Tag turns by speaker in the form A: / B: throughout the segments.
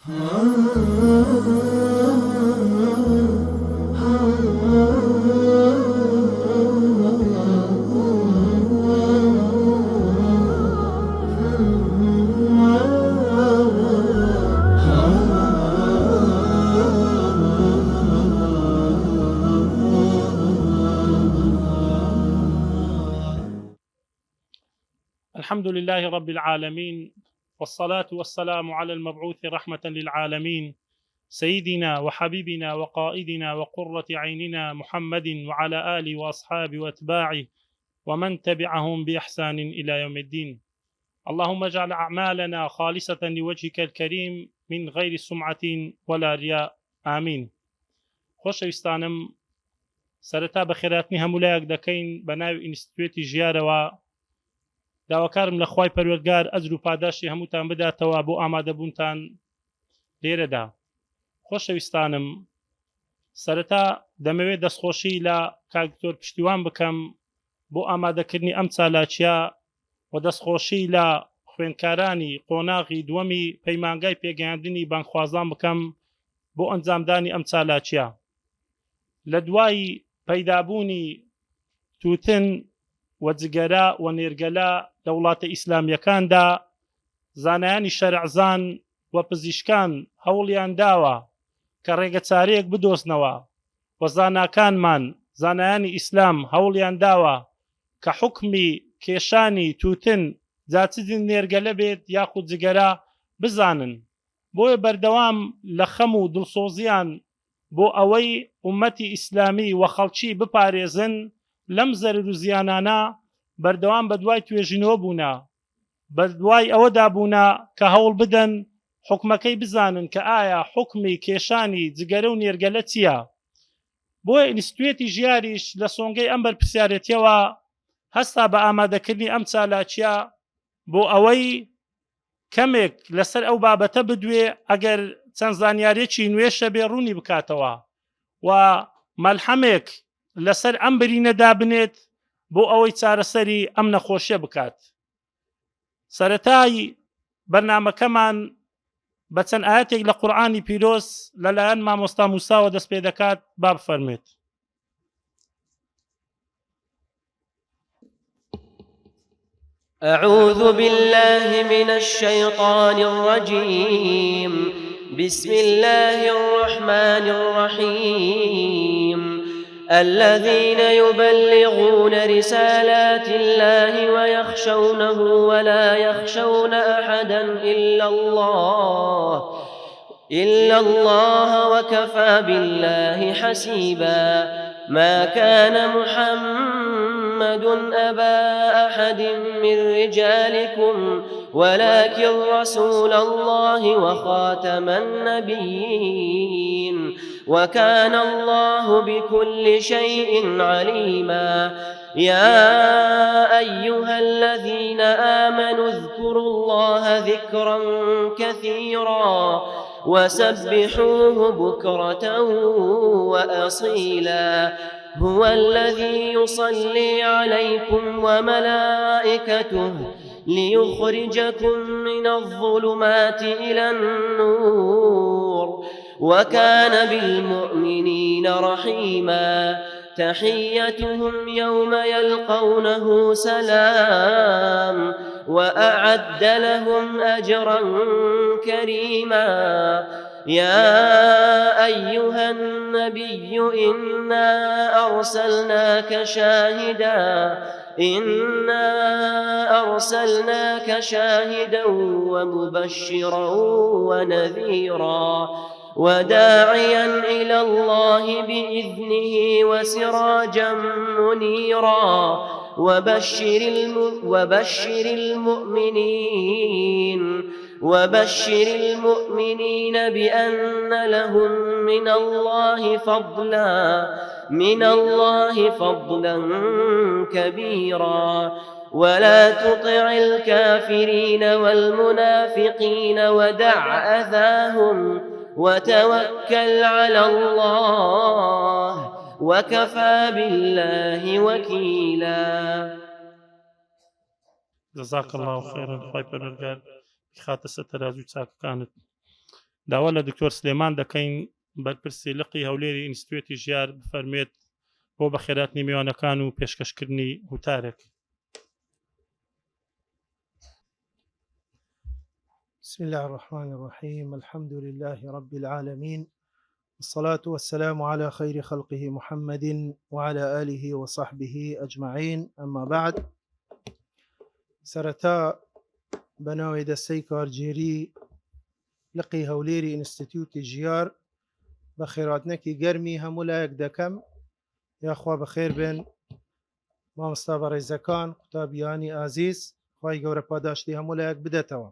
A: الحمد لله رب العالمين، والصلاة والسلام على المبعوث رحمة للعالمين، سيدنا وحبيبنا وقائدنا وقرة عيننا محمد وعلى آله وأصحابه وأتباعه ومن تبعهم بإحسان إلى يوم الدين. اللهم اجعل أعمالنا خالصة لوجهك الكريم من غير سمعة ولا رياء، آمين. خۆشەویستانم، سەرەتا بە خێراتنی هەمولایەک دەکەین بە ناوی ئینستیتوێتی ژیارەوە. داواکارم لە خوای پەروەردگار ئەجر و پاداشی هەمووتان بداتەوە بۆ ئامادەبوونتان لێرەدا. خۆشەویستانم، سەرەتا دەمەوێت دەستخۆشی لە کاک دکتۆر پشتیوان بکەم بۆ ئامادەکردنی ئەم چالاکیە و دەستخۆشی لە خوێندکارانی قۆناغی دووەمی پەیمانگای پێگەیاندنی بانگخوازان بکەم بۆ ئەنجامدانی ئەم چالاکیە. لە دوای پەیدابوونی تووتن و جگەرە و نێرگەلە لە وڵاتە ئیسلامیەکاندا، زانایانی شەرعزان و پزیشکان هەوڵیان داوە کە ڕێگە چارەیەک بدۆزنەوە، و زاناکانمان زانایانی ئیسلام هەوڵیان داوە کە حوکمی کێشانی تووتن جاچدن نێرگەلە بێت یاخود جگەرە بزانن. بۆیە بەردەوام لە خەم و دڵسۆزیان بۆ ئەوەی ئومەتی ئیسلامی و خەڵکی بپارێزن لەم زەرر و زیانانە، بەردەوام بە دوای توێژینەوە بوونا، بە دوای ئەوەدا بوونا کە هەوڵ بدەن حکمەکەی بزانن کە ئایا حکمی کێشانی جگەرە و نێرگەلە چییە. بۆیە ئینستیتوێتی ژیاریش لە سۆنگەی ئەم بەرپرسیارەتیەوە هەستا بە ئامادەکردنی ئەم چالاکیە بۆ ئەوەی کەمێک لەسەر ئەو بابەتە بدوێ، ئەگەر چەند زانیارێکی نوێشە بێ ڕوونی بکاتەوە و مەلحەمێک لەسەر ئەم برینەدا بنێت بۆ ئەوەی چارەسەری ئەم نەخۆشیە بکات. سەرەتای بەرنامەکەمان بە چەند ئاەتێک لە قورئانی پیرۆز لەلایەن مامۆستا موساوە دەست پێ دەکات، با بفەرمێت.
B: أعوذ بالله من الشيطان الرجيم. بسم الله الرحمن الرحيم. الذين يبلغون رسالات الله ويخشونه ولا يخشون أحدا إلا الله وكفى بالله حسيبا. ما كان محمد أبا أحد من رجالكم ولكن رسول الله وخاتم النبيين وكان الله بكل شيء عليما. يا أيها الذين آمنوا اذكروا الله ذكرا كثيرا وسبحوه بكرة وأصيلا. هو الذي يصلي عليكم وملائكته ليخرجكم من الظلمات إلى النور وكان بالمؤمنين رحيما. تحيتهم يوم يلقونه سلام وأعد لهم أجرا كريما. يا أيها النبي إنا أرسلناك شاهدا ومبشرا ونذيرا وداعيا إلى الله بإذنه وسراجا منيرا. وبشر المؤمنين بأن لهم من الله فضلا كبيرا. ولا تطع الكافرين والمنافقين ودع أذاهم وتوكل على الله وكفى بالله وكيلا.
A: جزاك الله خيرا. خی پەروەردگار خاتە سەر تەرازوی چاکەکانت. داوا لە دکتۆر سلێمان دەکەین بەرپرسی لقی هەولێری ئینستیتوێتی ژیار بفەرمێت بۆ بەخێراتنی میوانەکان و پێشکەشکردنی وتارێک.
C: بسم الله الرحمن الرحيم الحمد لله رب العالمين والصلاة والسلام على خير خلقه محمد وعلى آله وصحبه أجمعين أما بعد سرتا بناوي دستي كارجيري لقي هوليري انستيتيوت جيار بخيراتنكي قرمي همولايك دكم يا أخوة بخير بين ما مصطفى ريزكان قطابياني عزيز خواهي قورة پاداشتي همولايك بدتوا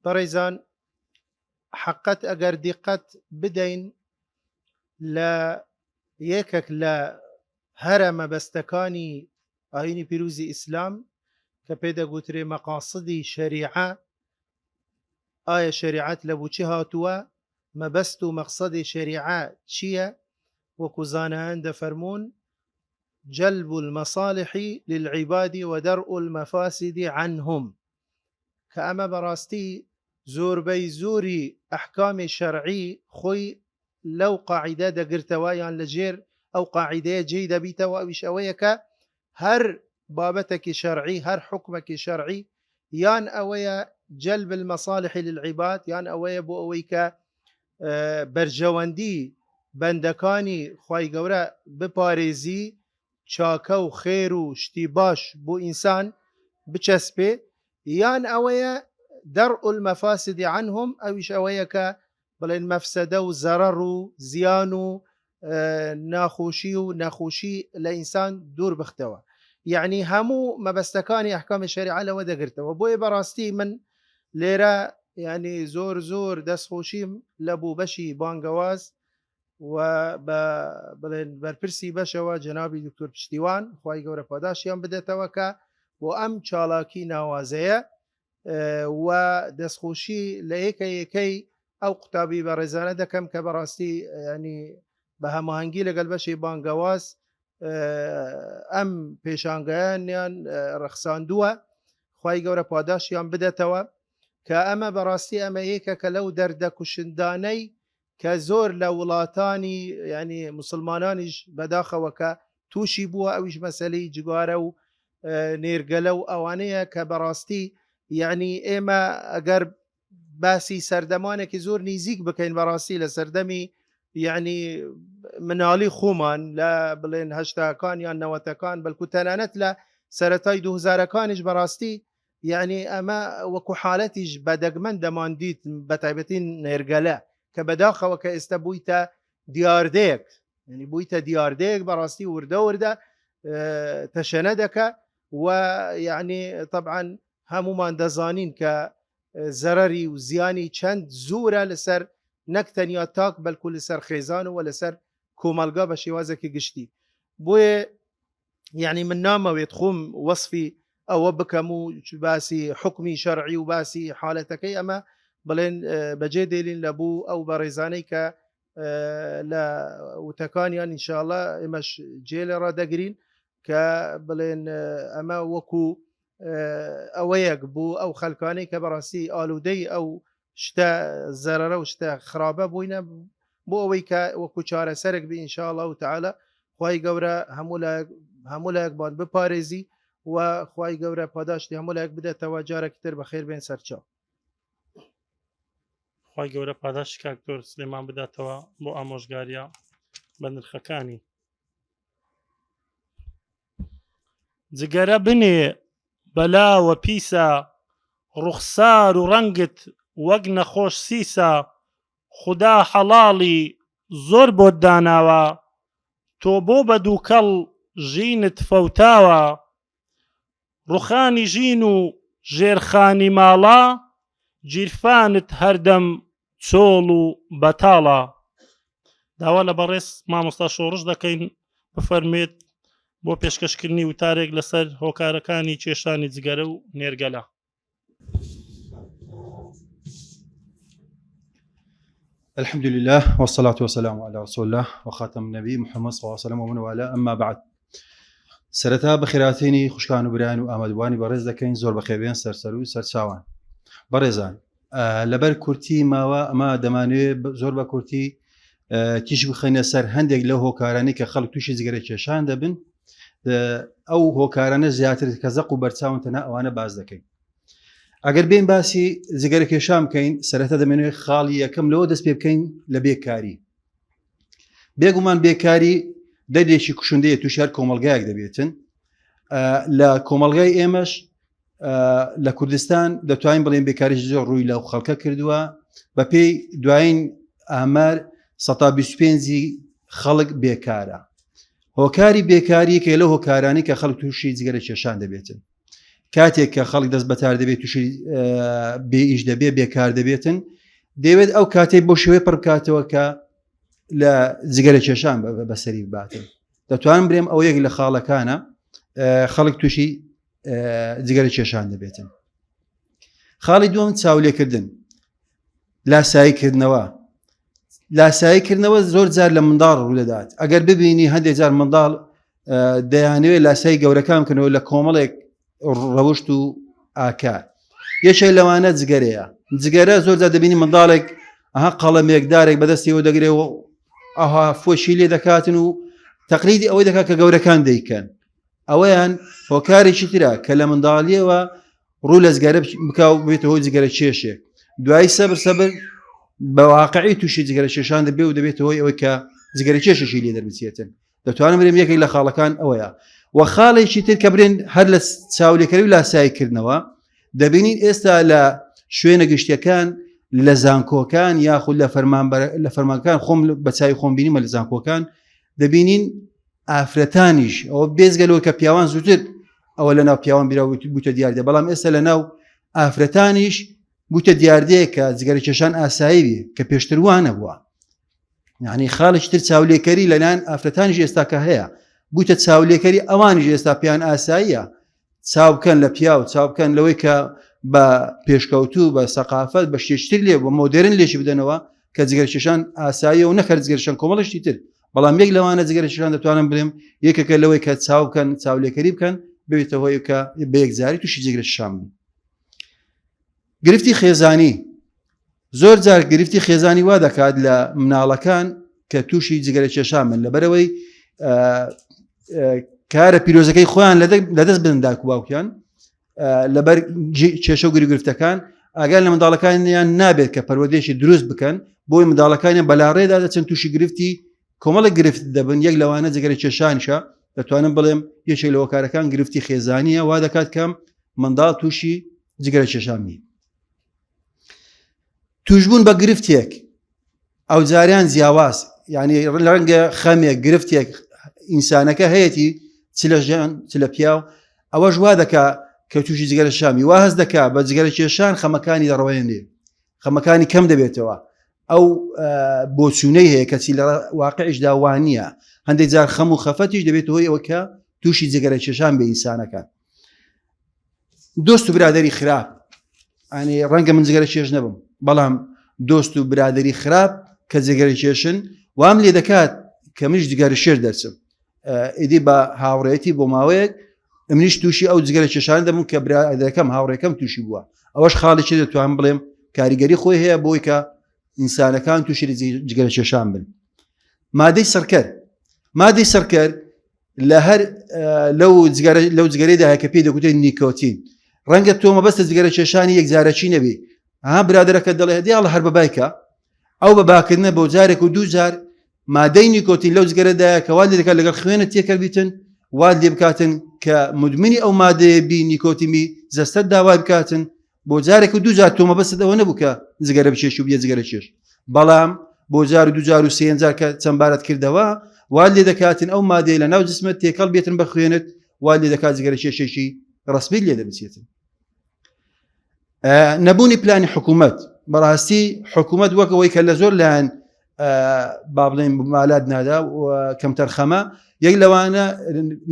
C: بەڕێزان حقت ئەگەر دیقەت بدەین لە یەکێک لە هەرە مەبەستەکانی ئاینی پیرۆزی ئیسلام کە پێدەگوترێ مەقاصدی شەریعە ئایا شەریعەت لە بۆچی هاتووە مەبەست و مەقصدی شەریعە چییە وەکو زانایان دەفەرمون جلب المصالح للعباد ودرء المفاسد عنهم کە ئەمە بەڕاستی زۆربەی زۆری ئەحکامی شەرعی خۆی لەو قاعیدە دەگرتەوە یان لەژێر ئەو قاعیدەیە جێی دەبیتەوە ئەویش ئەوەیە کە هەر بابەتێکی شەرعی هەر حکمێکی شەرعی یان ئەوەیە جلب المصالح للعباد یان ئەوەیە بۆ ئەوەی کە بەرژەوەندی بەندەکانی خوای گەورە بپارێزی چاکە و خێر و شتی باش بۆ ئینسان بچەسپێ یان ئەوەیە دەرء المەفاسد عنهم ئەویش ئەوەیە کە بڵێن مەفسەدە و زەرەڕ و زیان و ناخۆشی و نەخۆشی لە ئینسان دوور بختەوە یعنی هەموو مەبەستەکانی ئەحکامی شەریعە لەوە دەگرتەوە بۆیە بەڕاستی من لێرە ینی زۆر دەستخۆشیم لە بوو بەشی بانگەواز و بڵێن بەرپرسی بەشەوە جەنابی دکتۆر پشتیوان خوای گەورە پاداشیان بدێتەوە کە بۆ ئەم چالاکی ناوازەیە و دەستخۆشی لە یەکەی ئەو قوتابی بە ڕێزانە دەکەم کە بەڕاستی ینی بە هەماهەنگی لەگەڵ بەشی بانگەواز ئەم پێشانگەیانیان ڕەخساندووە خوای گەورە پاداشیان بدەتەوە کە ئەمە بەڕاستی ئەمە یەکە کە لەو دەردە کوشندانەی کە زۆر لە وڵاتانی ینی مسلمانانیش بەداخەوە کە تووشی بووە ئەویش مەسەلەی جگارە و نێرگەلە و ئەوانەیە کە بەڕاستی یعنی ئێمە ئەگەر باسی سەردەمانێکی زۆر نزیک بکەین بەڕاستی لە سەردەمی یعنی مناڵی خۆمان لە بڵێن هەشتاکان یان نەوەتەکان بەلکو تەنانەت لە سەرەتای 2000ەکانیش بەڕاستی یعنی ئەمە وەکو حالەتیش بەدەگمەن دەمان دیت بە تایبەتی نێرگەلە کە بەداخەوە کە ئێستا بوویتە دیاردەیەک ینی بوویتە دیاردەیەک بەڕاستی وردە تەشەنە دەکە و یعنی طبعاً هەمومان دەزانین کە زەرەری و زیانی چەند زۆرە لەسەر نەک تەنیا تاک بەلکو لەسەر خێزان و لەسەر کۆمەلگا بە شێوازێکی گشتی بۆیە یعنی من نامەوێت خۆم وەصفی ئەوە بکەم و باسی حکمی شەرعی و باسی حالەتەکەی ئەمە بڵێن بەجێ دێلین لە بوو ئەو بە ڕێزانەی کە لە وتەکانیان ئینشاءڵڵا ئێمەش جێ لە ڕادەگرین کە بڵێن ئەمە وەکو ئەوەیەک بوو ئەو خەلکانەی کە بەڕاستی ئالوودەی ئەو شتە زەرەرە و شتە خراپە بووینە بۆ ئەوەی کە وەکو چارەسەرێک بی ئینشاءڵڵا تەعالە خوای گەورە هەموو لایەکبان بپارێزی و خوای گەورە پاداشتی هەموو لایەک بدەتەوە جارێکی تر بەخێر بێن سەرچاو
A: خوای گەورە پاداشتی کاکتۆر سلێمان بداتەوە بۆ ئامۆژگاریە بە نرخەکانی جگەرە بنێ بەلاوە پیسە ڕوخسار و ڕەنگت وەک نەخۆش سیسە خوددا حەڵاڵی زۆر بۆت داناوە تۆ بۆ بە دووکەڵ ژینت فەوتاوە ڕوخانی ژین و ژێرخانی ماڵە جیرفانت هەردەم چۆڵ و بەتاڵە داوا لە بەڕێز مامۆستا شۆڕش دەکەین بفەرمێت بۆ پێشکەشکردنی وتارێک لەسەر هۆکارەکانی کێشانی جگەرە و نێرگەلە
D: الحمد لله والصلاة والسلام على رسول الله وخاتم النبي محمد صلى الله عليه وسلم ومن والاه أما بعد سرتا بخيراتيني خوشكان و بريان و ئامادەبوانی بەڕێز دەکەین زۆر بەخێربێن سەرسەر و سەرچاوان بەڕێزان لەبەر کورتی ماوە ئەمە دەمانوێت زۆر بە کورتی تیش بخەینە سەر هەندێک لەو هۆکارانی کە خەڵک تووشی جگەرە کێشان دەبن ئەو هۆکارانە زیاتر کە زەق و بەرچاون تەنها ئەوانە باز دەکەین. ئەگەر بین باسی جگەرە کێشان بکەین سەرەتا دەمێنێت خاڵی یەکەم لەوە دەست پێ بکەین لە بێکاری. بێگومان بێکاری دەردێکی کوشندەیە تووشی هەر کۆمەلگایەک دەبێتن. لە کۆمەلگای ئێمەش لە کوردستان دەتوانین بڵێن بێکاری زۆر ڕووی لەو خەڵکە کردووە بە پێی دوایین ئامار 125 خەڵک بێکارە. هۆکاری بێکاری کە لە هۆکارانی کە خەڵک تووشی جگەرە کێشان دەبێتن. کاتێک کە خەڵک دەست بەتار دەبێت تووشی بێئیش دەبێت بێکار دەبێتن دەوێت ئەو کاتێک بۆ شێوەیە پڕ بکاتەوە کە لە جگەرە کێشان بەسەری بباتن. دەتوانم برێم ئەو یەک لە خاڵەکانە خەڵک تووشی جگەرە کێشان دەبێتن. خاڵی دووەم چاولێکردن لاساییکردنەوە. لاساییکردنەوە زۆر جار لە منداڵ ڕوو دەدات. ئەگەر ببینی هەندێک جار منداڵ دەیانوێت لاسایی گەورەکان بکەنەوە لە کۆمەڵێک ڕەوشت و ئاکار. یەکێک لەوانە جگەرەیە. جگەرە زۆر جار دەبینی منداڵێک ئەها قەڵەمێکدارێک بەدەستیەوە دەگرێەوە ئەها فۆشی لێ دەکاتن و تەقلیدی ئەوەی دەکات کە گەورەکان دەیکەن. ئەوەیان هۆکارێکی ترە کە لە منداڵیەوە ڕوو لە جگەرە بکاو بێتە هۆی جگەرە کێشێک. دوای سەبر بە واقعی تووشی جگەرە کێشان دەبێت و دەبێت هۆی ئەوەی کە جگەرە کێشەشی لێ دەربچێتن. دەتوانم برێم یەکێک لە خاڵەکان ئەوەیە. وە خاڵێکی تر کە برێن هەر لە چاولێکەری و لاساییکردنەوە دەبینین ئێستا لە شوێنە گشتیەکان لە زانکۆکان یاخود لە فەرمانەکان خۆم بە چاوی خۆم بینیمە لە زانکۆکان دەبینین ئافرەتانیش ئەوە بێزگەلەوە کە پیاوان زووتر ئەوە لە ناو پیاوان بیرا بووتە دیاردە بەڵام ئێستا لە ناو ئافرەتانیش بووتە دیاردەیە کە جگەرە کێشان ئاسایی بێ کە پێشتر وانە بووە. یعنی خاڵێکی تر چاولێکەری لەلایەن ئافرەتانیش ئێستا کە هەیە بووتە چاولێکەری ئەوانیش ئێستا پیان ئاساییە چاو بکەن لە پیا و چاو بکەن لەوەی کە بە پێشکەوتوو بە سەقافەت بە شتێشتر لێ بە مۆدرن لێشی بدەنەوە کە جگەرە کێشان ئاساییە و نەکرد جگەرشان کۆمەڵشتی تر. بەڵام یەک لەوانە جگەرە کێشان دەتوانم بڵێم یەکێکە لەوەی کە چاو بکەن چاولێکەری بکەن ببێتە هۆی کە بە یەکجاری تووشی جگەرە کێشان بن. گرفتی خێزانی زۆر جار گرفتی خێزانی وا دەکات لە مناڵەکان کە تووشی جگەرە کێشان من لەبەرەوەی کارە پیرۆزەکەی خۆیان لەدەست بدەن دایک و باوکیان لەبەر کێشە و گرفتەکان ئاگال لە منداڵەکانیان نابێت کە پەروەردەیەکی دروست بکەن بۆی منداڵەکانیان بەلاڕێدا دەچن تووشی گرفتی کۆمەڵە گرفت دەبن. یەک لەوانە جگەرە کێشانشە دەتوانم بڵێم یەکێک لە هۆکارەکان گرفتی خێزانیە وا دەکات کەم منداڵ تووشی جگەرە کێشان بی. توشبوون بە گرفتێک ئەو جاریان جیاواز یعنی ڕەنگە خەمێک گرفتێک ئینسانەکە هەیەی چ لە ژیان چ لە پیاو ئەوەش وا دەکا کە تووشی جگەرە شامی وا هەست دەکا بە جگەرە کێشان خەمەکانی دەڕوێنێ خەمەکانی کەم دەبێتەوە. ئەو بۆچوونەی هەیە کەچی لە واقعیشدا وانە هەندێک جار خەم و خەفەتیش دەبێت هۆی ئەوە کە تووشی جگەرە کێشان بە ئینسانەکان. دۆست و برادری خراپ ئەنی ڕەنگە من جگەرە کێش نەبم بەڵام دۆست و برادری خراپ کە جگەرە کێشن وام لێ دەکات کە منیش جگەرە شێر دەرچم ئیدی بە هاوڕێتی بۆ ماوەیەک منیش تووشی ئەو جگەرە کێشان دەبووم کە برادەکەم هاوڕێکەم تووشی بووە. ئەوەش خاڵێکی دەتوان بڵێم کاریگەری خۆی هەیە بۆی کە ئینسانەکان تووشی جگەرە کێشان بن. مادەی سەرکەر لە هەر لەو جگەرەیدا هەیە کە پێی دەگوتێت نیکۆتین. ڕەنگە تۆ مەبەستە جگەرە کێشانی یەکجارەکی نەبێ ها برادەرەکە دەڵێ دیاڵە هەر بەبایکە ئەو بە باکردنە بۆ جارێک و دوو جار مادەی نیکۆتین لەو جگەرەدایە کە وا لێ دەکات لەگەڵ خوێنە تێکەر بیتن وا لێ بکاتن کە مدمنی ئەو مادەیە بی نیکۆتیمی زەستەت داوای بکاتن بۆ جارێک و دوو جار تۆ مەبەستت ئەوە نەبوو کە جگەرە بچێش و بێ جگەرە کێش بەڵام بۆ جار و دوو جار و سێن جار کە چەند بارەت کردەوە وا لێ دەکاتن ئەو مادەیە لە ناو جسمت تێکەڵ بێتن بە خوێنت وا لێ دەکات جگەرە کێشێکی ڕسمی لێ دەبچێتن. نەبوونی پلانی حکوومەت بەڕاستی حکوومەت وەکەوەی کە لە زۆر لایەن با بڵێن مالات نادا و کەمتەر خەمە یەک لەوانە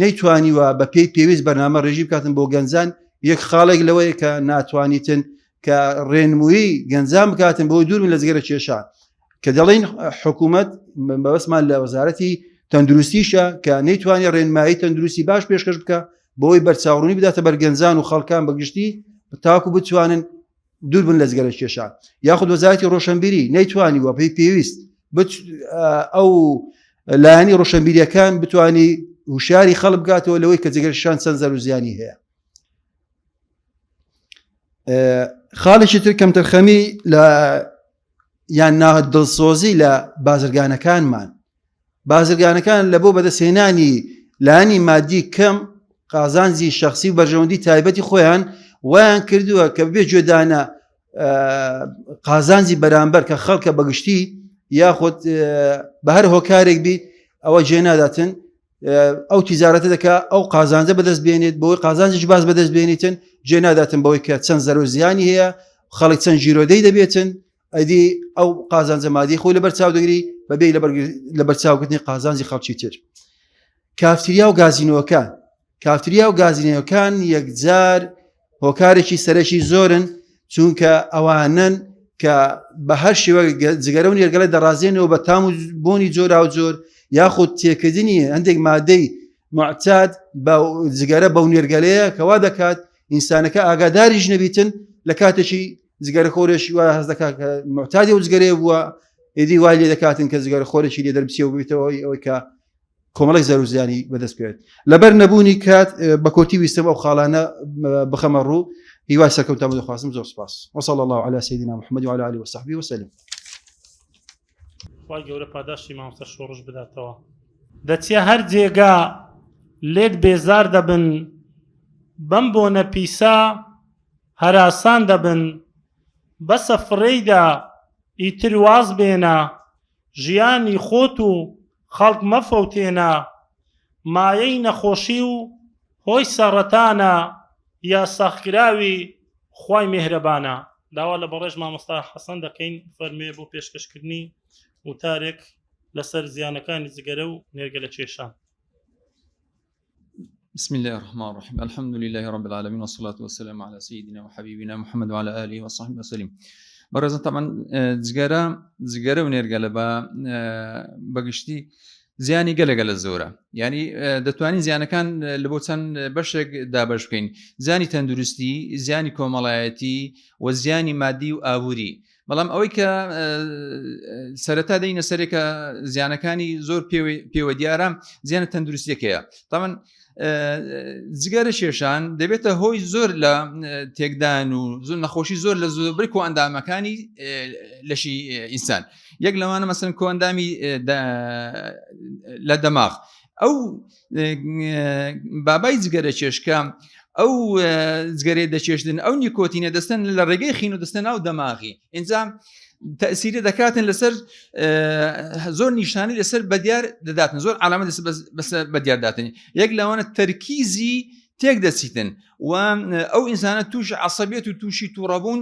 D: نەیتوانیوە بە پێی پێویست بەرنامە ڕێژی بکاتن بۆ گەنجان یەک خاڵێک لەوەیە کە ناتوانیتن کە ڕێنمووی گەنجان بکاتن بۆی دوور لە جگەرە کێشان کە دەڵێن حکوومەت بەوەسمان لە وەزارەتی تەندروستیشە کە نەیتوانی ڕێنمایی تەندروستی باش پێشکەش بکە بۆی بەرچاوڕوونی بداتە بەرگەنجان و خەڵکان بەگشتی تاکو بتوانن دوور بن لە جگەرە کێشان یاخود وەزارەتی ڕۆشنبیری نەیتوانیوە پێی پێویست ئەو لایەنی ڕۆشنبیریەکان بتوانی وشاری خەڵک بکاتەوە لەوەی کە جگەرشان چەند زەر و زیانی هەیە. خاڵێکی تر کەم تەرخەمی لە یان ناهت دڵسۆزی لە بازرگانەکانمان بازرگانەکان لە بۆ بەدەستهێنانی لایەنی مادی کەم قازانجی شخصی و بەرژەوەندی تایبەتی خۆیان ویان کردووە کە بێ گوێدانە قازانجی بەرامبەر کە خەڵکە بەگشتی یاخود بە هەر هۆکارێک بی ئەوە جێناداتن ئەو تیزارەتە دەکا ئەو قازانجە بەدەست بێنێت بۆی قازانجی باز بەدەست بێنیتن جێناداتن بەوەی کە چەند زەر و زیانی هەیە خەڵک چەند ژیرۆدەی دەبێتن ئەدی ئەو قازانجە مادی خۆی لەبەر چاو دەگری بەبێ لەبەر چاوکردنی قازانجی خەڵکی تر. کافتریا و گازینەوەکان کافتریا و گازینەوەکان یەکجار هۆکارێکی سەرەکی زۆرن چونکە ئەوانن کە بە هەر شێوە جگەرە و نێرگەلە دەڕازێنەوە بە تام و بۆنی جۆرا و جۆر یاخود تێکردنی هەندێک مادەی معتاد بە جگەرە بەو نێرگەلەیە کەوا دەکات ئینسانەکە ئاگاداریش نەبیتن لە کاتێکی جگەرە خۆرێکی وایە هەست دەکات کە معتادی و جگەرەیە بووە ئێدی وای لێ دەکاتن کە جگەرە خۆرێکی لێ دەربچێ و ببیتەوەی ئەوەی کە کۆمەڵی زەر و زیانی بەدەست بێت لەبەر نەبوونی کات بە کۆتی ویستم ئەو خاڵانە بخەمە ڕوو هیوای سەرکەوتان دەخوازم زۆر سپاس وصلى الله على سيدنا محمد وعلى آله وصحبه وسلم.
A: خی گەورە پاداشی مامۆستا شۆڕش بداتەوە. دەچێ هەر جێگا لێت بێزار دەبن بەم بۆنە پیسا هەراسان دەبن بەسە فڕێیدا ئیتر واز بێنە ژیانی خۆت و خەڵک مەفەوتێنە مایەی نەخۆشی و هۆی سەرەتانە یا ساخکراوی خوای مێهرەبانە. داوا لە بەڕێژ مامۆستا حەسەن دەکەین فەرمێ بۆ پێشکەشکردنی وتارێک لەسەر زیانەکانی جگەرە و نێرگەلە کێشان.
E: بسم الله الرحمن الرحيم الحمد لله رب العالمين والصلاة والسلام على سيدنا وحبيبنا محمد وعلى آله وصحبه وسلم. برز طبعا جگەرە و نێرگەلە بەگشتی زیانی گەلە زۆرە یعنی دەتوانین زیانەکان لە بۆ چەند بەشێک دابەش بکەین زیانی تەندروستی زیانی کۆمەڵایەتی و زیانی مادی و ئابووری. بەڵام ئەوەی کە سەرەتا دەینە سەرێکە زیانەکانی زۆر پێوە دیارە زیانە تەندروستیەکەیە. تاوان جگەرە کێشان دەبێتە هۆی زۆر لە تێکدان و زۆر نەخۆشی زۆر لە زۆربەی کۆئەندامەکانی لەشی ئینسان. یەک لەوانە مەسەن کۆئەندامی لە دەماغ ئەو بابای جگەرە کێشکە ئەو جگەرەی دەچێشتن ئەو نیکۆتینە دەستن لە ڕێگەی خین و دەستن ناو دەماغی ئینجا تأثیری دەکاتن لەسەر زۆر نیشانی لەسەر بەدیار دەداتن زۆر علامە بەدیارداتنی یەک لەوانە تەرکیزی تێک دەچیتن و ئەو ئینسانە تووشی عەسەبیەت و تووشی تووڕەبوون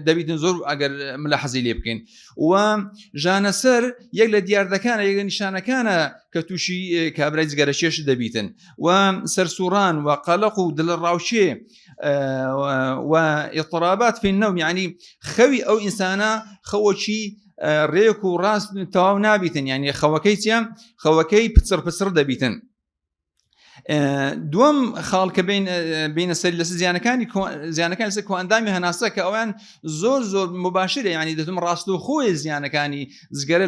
E: دەبیتن زۆر ئەگەر ملاحەزەی لێ بکەین و ژانەسەر یەک لە دیاردەکانە یەک لە نیشانەکانە کە تووشی کابرای جگەرە کێش دەبیتن و سەرسوڕان و قەلەق و دڵڕاوچێ و ئیضطرابات في النوم یعنی خەوی ئەو ئینسانە خەوەکی ڕێک و ڕاست تەواو نابیتن یعنی خەوەکەی چیان خەوەکەی پچڕ دەبیتن. دووەم خاڵ کە بینە سەر لەسەر زیانەکان لەسەر کۆئەندامی هەناسە کە ئەویان زۆر مباشرە یعنی دەتوم ڕاستەوخۆی زیانەکانی جگەرە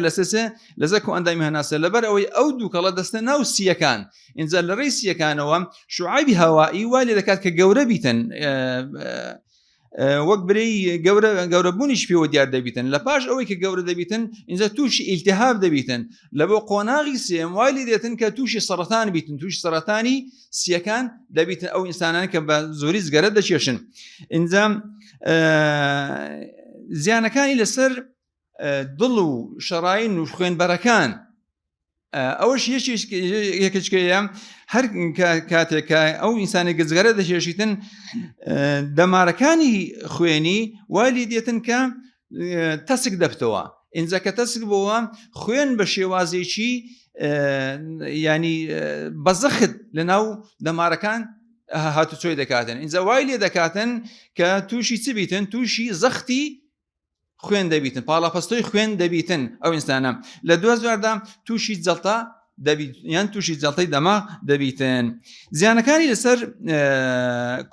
E: لەسەر کۆئەندامی هەناسە لەبەر ئەوەی ئەو دووکەڵە دەستە ناو سیەکان ئینجا لە ڕێی سیەکانەوە شوعایبی هەوایی وا لێ دەکات کە گەورە بیتن وەک برەی گەورەبوونیش پێوە دیار دەبیتن لە پاش ئەوەی کە گەورە دەبیتن اینجا تووشی ئیلتیهاب دەبیتن لە بۆ قۆناغی سێم وای لێ دێتن کە تووشی سەرەتان بیتن تووشی سەرەتانی سیەکان دەبیتن ئەو ئینسانان کە بە زۆری جگەرە دەچێشن. اینجا زیانەکانی لەسەر دڵ و شەڕاین و خوێنبەرەکان ئەوەش یەکێکەیە هەر کاتێکە ئەو ئینسانی گەجگەرە دەچێشیتن دەمارەکانی خوێنی والی دێتن کە تەسک دەبتەوە ئینجا کە تەسک بۆەوە خوێن بە شێوازێکی ینی بەزەخت لە ناو دەمارەکان هاتوچۆی دەکاتن ئینجا وای لێ دەکاتن کە تووشی چ بیتن تووشی زەختی خوێن دەبیتن پاڵاپەستۆی خوێن دەبیتن ئەو ئینسانە لە دووەزاردا تووشی جەڵتا دەبیت یان تووشی جەڵتەی دەماغ دەبیتن. زیانەکانی لەسەر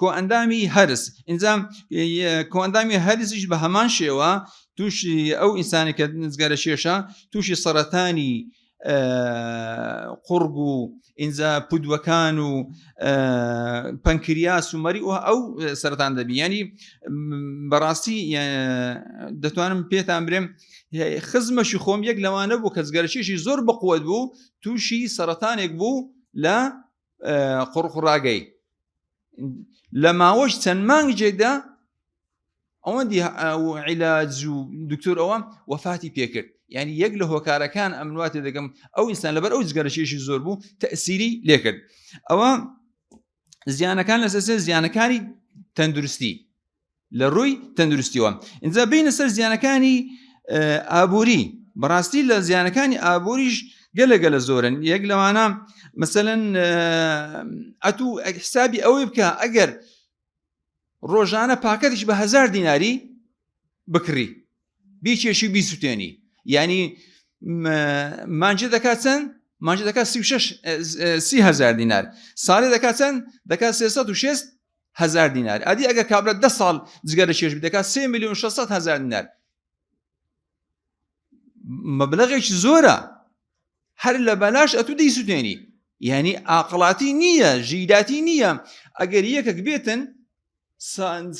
E: کۆئەندامی هەرس ئینجام کۆئەندامی هەرزیش بە هەمان شێوە تووشی ئەو ئینسانی کە جگەرە شێشە تووشی سەرەتانی قورگ و ئینجا پودوەکان و پەنکریاس و مەری و ئەو سەرەتان دەبی. ینی بەڕاستی دەتوانم پێتان برێم خزمەشی خۆم یەک لەوانە بوو کە جگەرەشێشی زۆر بەقووەت بوو تووشی سەرەتانێک بوو لە قوڕخڕاگەی لە ماوەش چەند مانگێکدا ئەوەندی عیلاج و دکتۆر ئەوە وەفاتی پێکرد. یعنی یەک لە هۆکارەکان ئەمنواتێ دەگەم ئەو ئینسان لەبەر ئەو جگەرەشێشی زۆر بوو تەئسیری لێکرد. ئەوە زیانەکان لەسەر زیانەکانی تەندروستی لە ڕووی تەندروستیەوە. اینجا بینە سەر زیانەکانی ئابووری. بەڕاستی لە زیانەکانی ئابووریش گەلە زۆرن. یەک لەوانە مەسەلەن ئەتوو حسابی ئەوەی بکە ئەگەر ڕۆژانە پاکەتیش بە 1000 دیناری بکڕی بیکێشی بیسووتێنی ینی مانجێ دەکات چەند؟ مانجێ دەکات 30,000 دینار. ساڵێ دەکات چەند؟ دەکات 360,000 دینار. ئەدی ئەگەر کابرا 10 ساڵ جگەرە شێش دەکات 3,600,000 دینار. مەبلەغێکی زۆرە هەر لە بەلاش ئەتوو دەیسووتێنی. یعنی ئاقڵاتی نییە ژیراتی نییە. ئەگەر یەکێک بێتن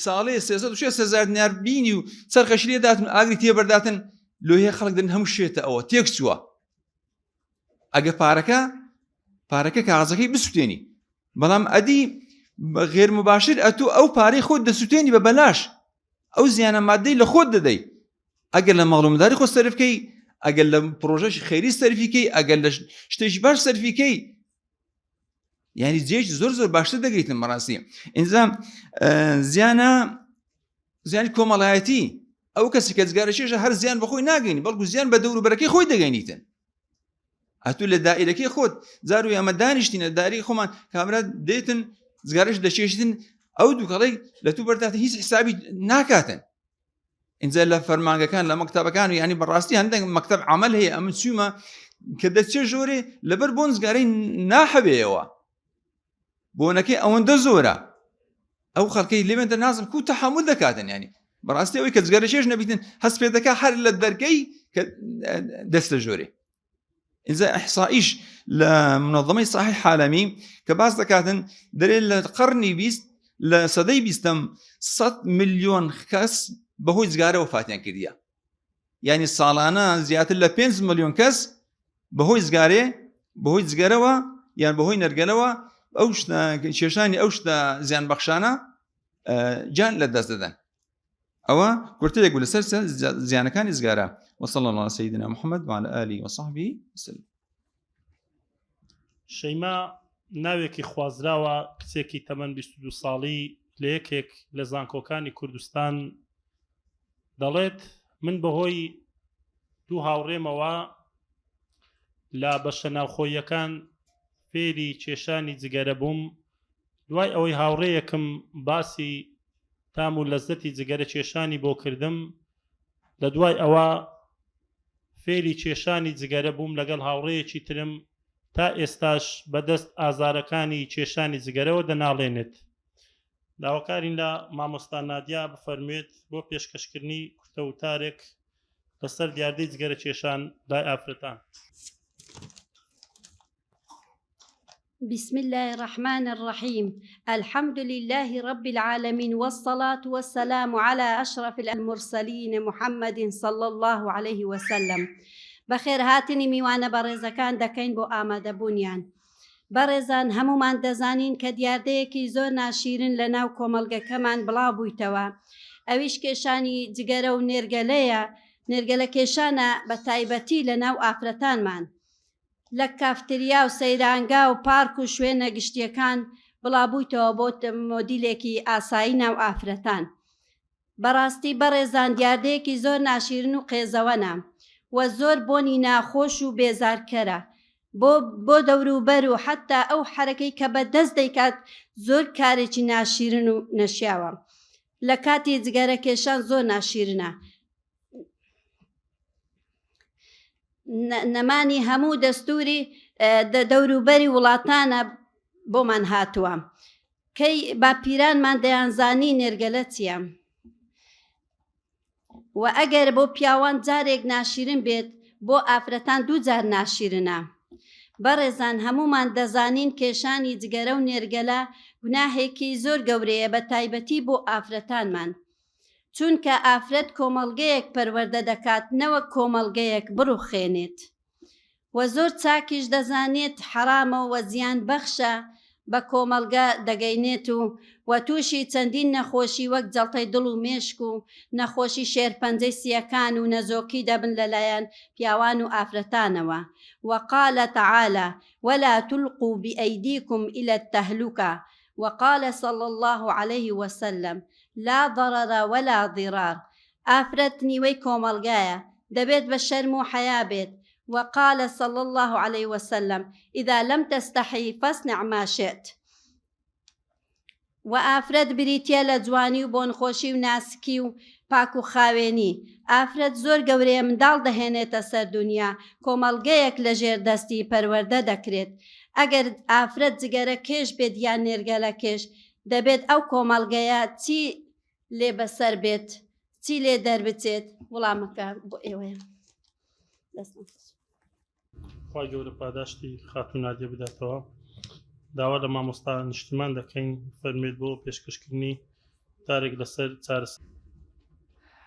E: ساڵێ 360,000 دینار بینی و سەرخەش لێ داتن ئاگری تێبەرداتن لۆهەیە خەڵک دەن هەموو شێتە ئەوە تێک چووە. ئەگە پارەکە کاغەزەکەی بسووتێنی بەڵام ئەدی غێر مباشر ئەتوو ئەو پارەی خۆت دەسووتێنی بە بەلاش ئەو زیانە مادەی لە خۆت دەدەی. ئەگەر لە ماڵومداری خۆ سەرفکەی ئەگەر لە پرۆژەشی خەیری سەرفیکەی ئەگەر لە شتێکی باش سەرفیکەی یعنی جێژ زۆر باشتر دەگەیتن. بەڕاستی ئینجا زیانی کۆمەڵایەتی ئەو کەسی کە جگەرە شێشە هەر زیان بەخۆی ناگەینی بەڵکو زیان بە دەوروبەرەکەی خۆی دەگەینیتن. ئەتوو لە دائیرەکەی خۆت زار و ئەمە دانیشتینە داری خۆمان کامرات دێتن جگەرەش دەشێشتن ئەو دووکەڵەی لە تو بەرداتە هیچ حسابی ناکاتن. اینجا لە فەرمانگەکان لە مەکتەبەکان و ینی بەڕاستی هەندێک مەکتەب عەمەل هەیە ئەمن چوومە کە دەچێ ژۆرێ لەبەر بۆ جگەرەی ناحەبێەوە بۆنەکەی ئەوەندە زۆرە ئەو خەڵکەی لێوێندە نازم کو تەحمل دەکاتن. ینی بەڕاستی ئەوەی کە جگەرە شێش نەبیتن هەست پێ دەکات هەر لە دەرگەی کە دەستە ژۆرێ. اینجا ئیحسائیش لە منظمەی صحیح عالەمی کە باس دەکاتن دەرێت لە قەرنی 20 لە سەدەی 20م 100 ملیۆن کەس بەهۆی جگارە وفاتیان کردیە. یعنی ساڵانە زیاتر لە 5 ملیۆن کەس بەهۆی جگەرەوە یان بەهۆی نەرگەلەوە ئەو کێشانی ئەو شتە زیان بەخشانە جان لە دەست دەدەن. ئەوە کورتێک بوو لەسەر زیانەکانی جگارە. وصلى الله على سيدنا محمد وعلى آله وصحبه وسلم.
A: شەیما ناوێکی خوازراوە کچێکی تەمەن 22 ساڵی لە یەکێک لە زانکۆکانی کوردستان دەڵێت من بەهۆی دوو هاوڕێمەوە لە بەشە ناوخۆیەکان فێری کێشانی جگەرە بووم. دوای ئەوەی هاوڕێیەکم باسی تام و لەزەتی جگەرە کێشانی بۆ کردم لە دوای ئەوە فێری کێشانی جگەرە بووم لەگەڵ هاوڕێیەکی ترم تا ئێستاش بەدەست ئازارەکانی کێشانی جگەرەوە دەناڵێنێت. داواکارین لە مامۆستا نادیا بفەرموێت بۆ پێشکەشکردنی کورتە وتارێک لەسەر دیاردەی جگەرە کێشان لای ئافرەتان.
F: بسم الله الرحمن الرحيم. الحمد لله رب العالمين والصلاة والسلام على أشرف المرسلين محمد صلى الله عليه وسلم. بخير هاتني میوانە بەڕێزەکان دەکەین بۆ ئامادەبوونیان. بەڕێزان هەمومان دەزانین کە دیاردەیەکی زۆر ناشیرن لە ناو کۆمەڵگەکەمان بڵاو بوویتەوە. ئەویش کێشانی جگەرە و نێرگەلەیە. نێرگەلە کێشانە بە تایبەتی لە ناو ئافرەتانمان. لە کافتریا و سەیرانگا و پارک و شوێنە گشتیەکان بڵابوویتەوە بۆ مۆدیلێکی ئاسایی ناو ئافرەتان. بەڕاستی بەڕێزان دیاردەیەکی زۆر ناشیرن و قێزەوەنە و زۆر بۆنی ناخۆش و بێزارکەرە بۆ دەوروبەر و حتا ئەو حرەکەی کە بە دەست دەیکات زۆر کارێکی ناشیرن و نەشیاوە. لە کاتی جگەرە کێشان زۆر ناشیرنە. نەمانی هەموو دەستوری دەوروبەری وڵاتانە بۆمان هاتووە کەی باپیرانمان دەیانزانی نێرگەلە چییە و ئەگەر بۆ پیاوان جارێک ناشیرن بێت بۆ ئافرەتان دوو جار ناشیرنە بەڕێزان هەمومان دەزانین کێشانی جگەرە و نێرگەلە گوناهێکی زۆر گەورەیە بە تایبەتی بۆ ئافرەتانمان چونکە ئافرەت کۆمەڵگەیەک پەروەردە دەکات نەوەک کۆمەڵگەیەک بڕوخێنێت و زۆر چاکیش دەزانێت حرامە و زیان بەخشە بە کۆمەڵگە دەگەینێت و تووشی چەندین نەخۆشی وەک جەڵتەی دڵ و مێشک و نەخۆشی شێرپەنجەی سیەکان و نەزۆکی دەبن لەلایەن پیاوان و ئافرەتانەوە وقال تعالى ولا تلقوا بأيديكم إلى التهلكة وقال صلى الله عليه وسلم لا ضرر ولا ضرار ئافرەت نیوەی کۆمەڵگایە دەبێت بە شەرم و حیا بێت وقال صلى الله عليه وسلم إذا لم تستحي فاصنع ما شئت وآفرەت بریتە لە جوانی و بۆنخۆشی و ناسکی و پاک و خاوێنی ئافرەت زۆر گەورەیە منداڵ دەهێنێتە سەر دنیا کۆمەڵگەیەک لە ژێر دەستی پەروەردە دەکرێت ئەگەر ئافرەت جگەرە کێش بێت یان نێرگەلە کێش دەبێت ئەو کۆمەڵگەیە چی لێ بەسەر بێت چی لێ دەربچێت وڵامەکە بۆ ئێوەیە
A: خوا گەورە پاداشتی خاتون نادیە بداتەوە داوا لە مامۆستا نیشتمان دەکەین فەرمێت بۆ پێشکەشکردنی تارێک لەسەر چارەسەر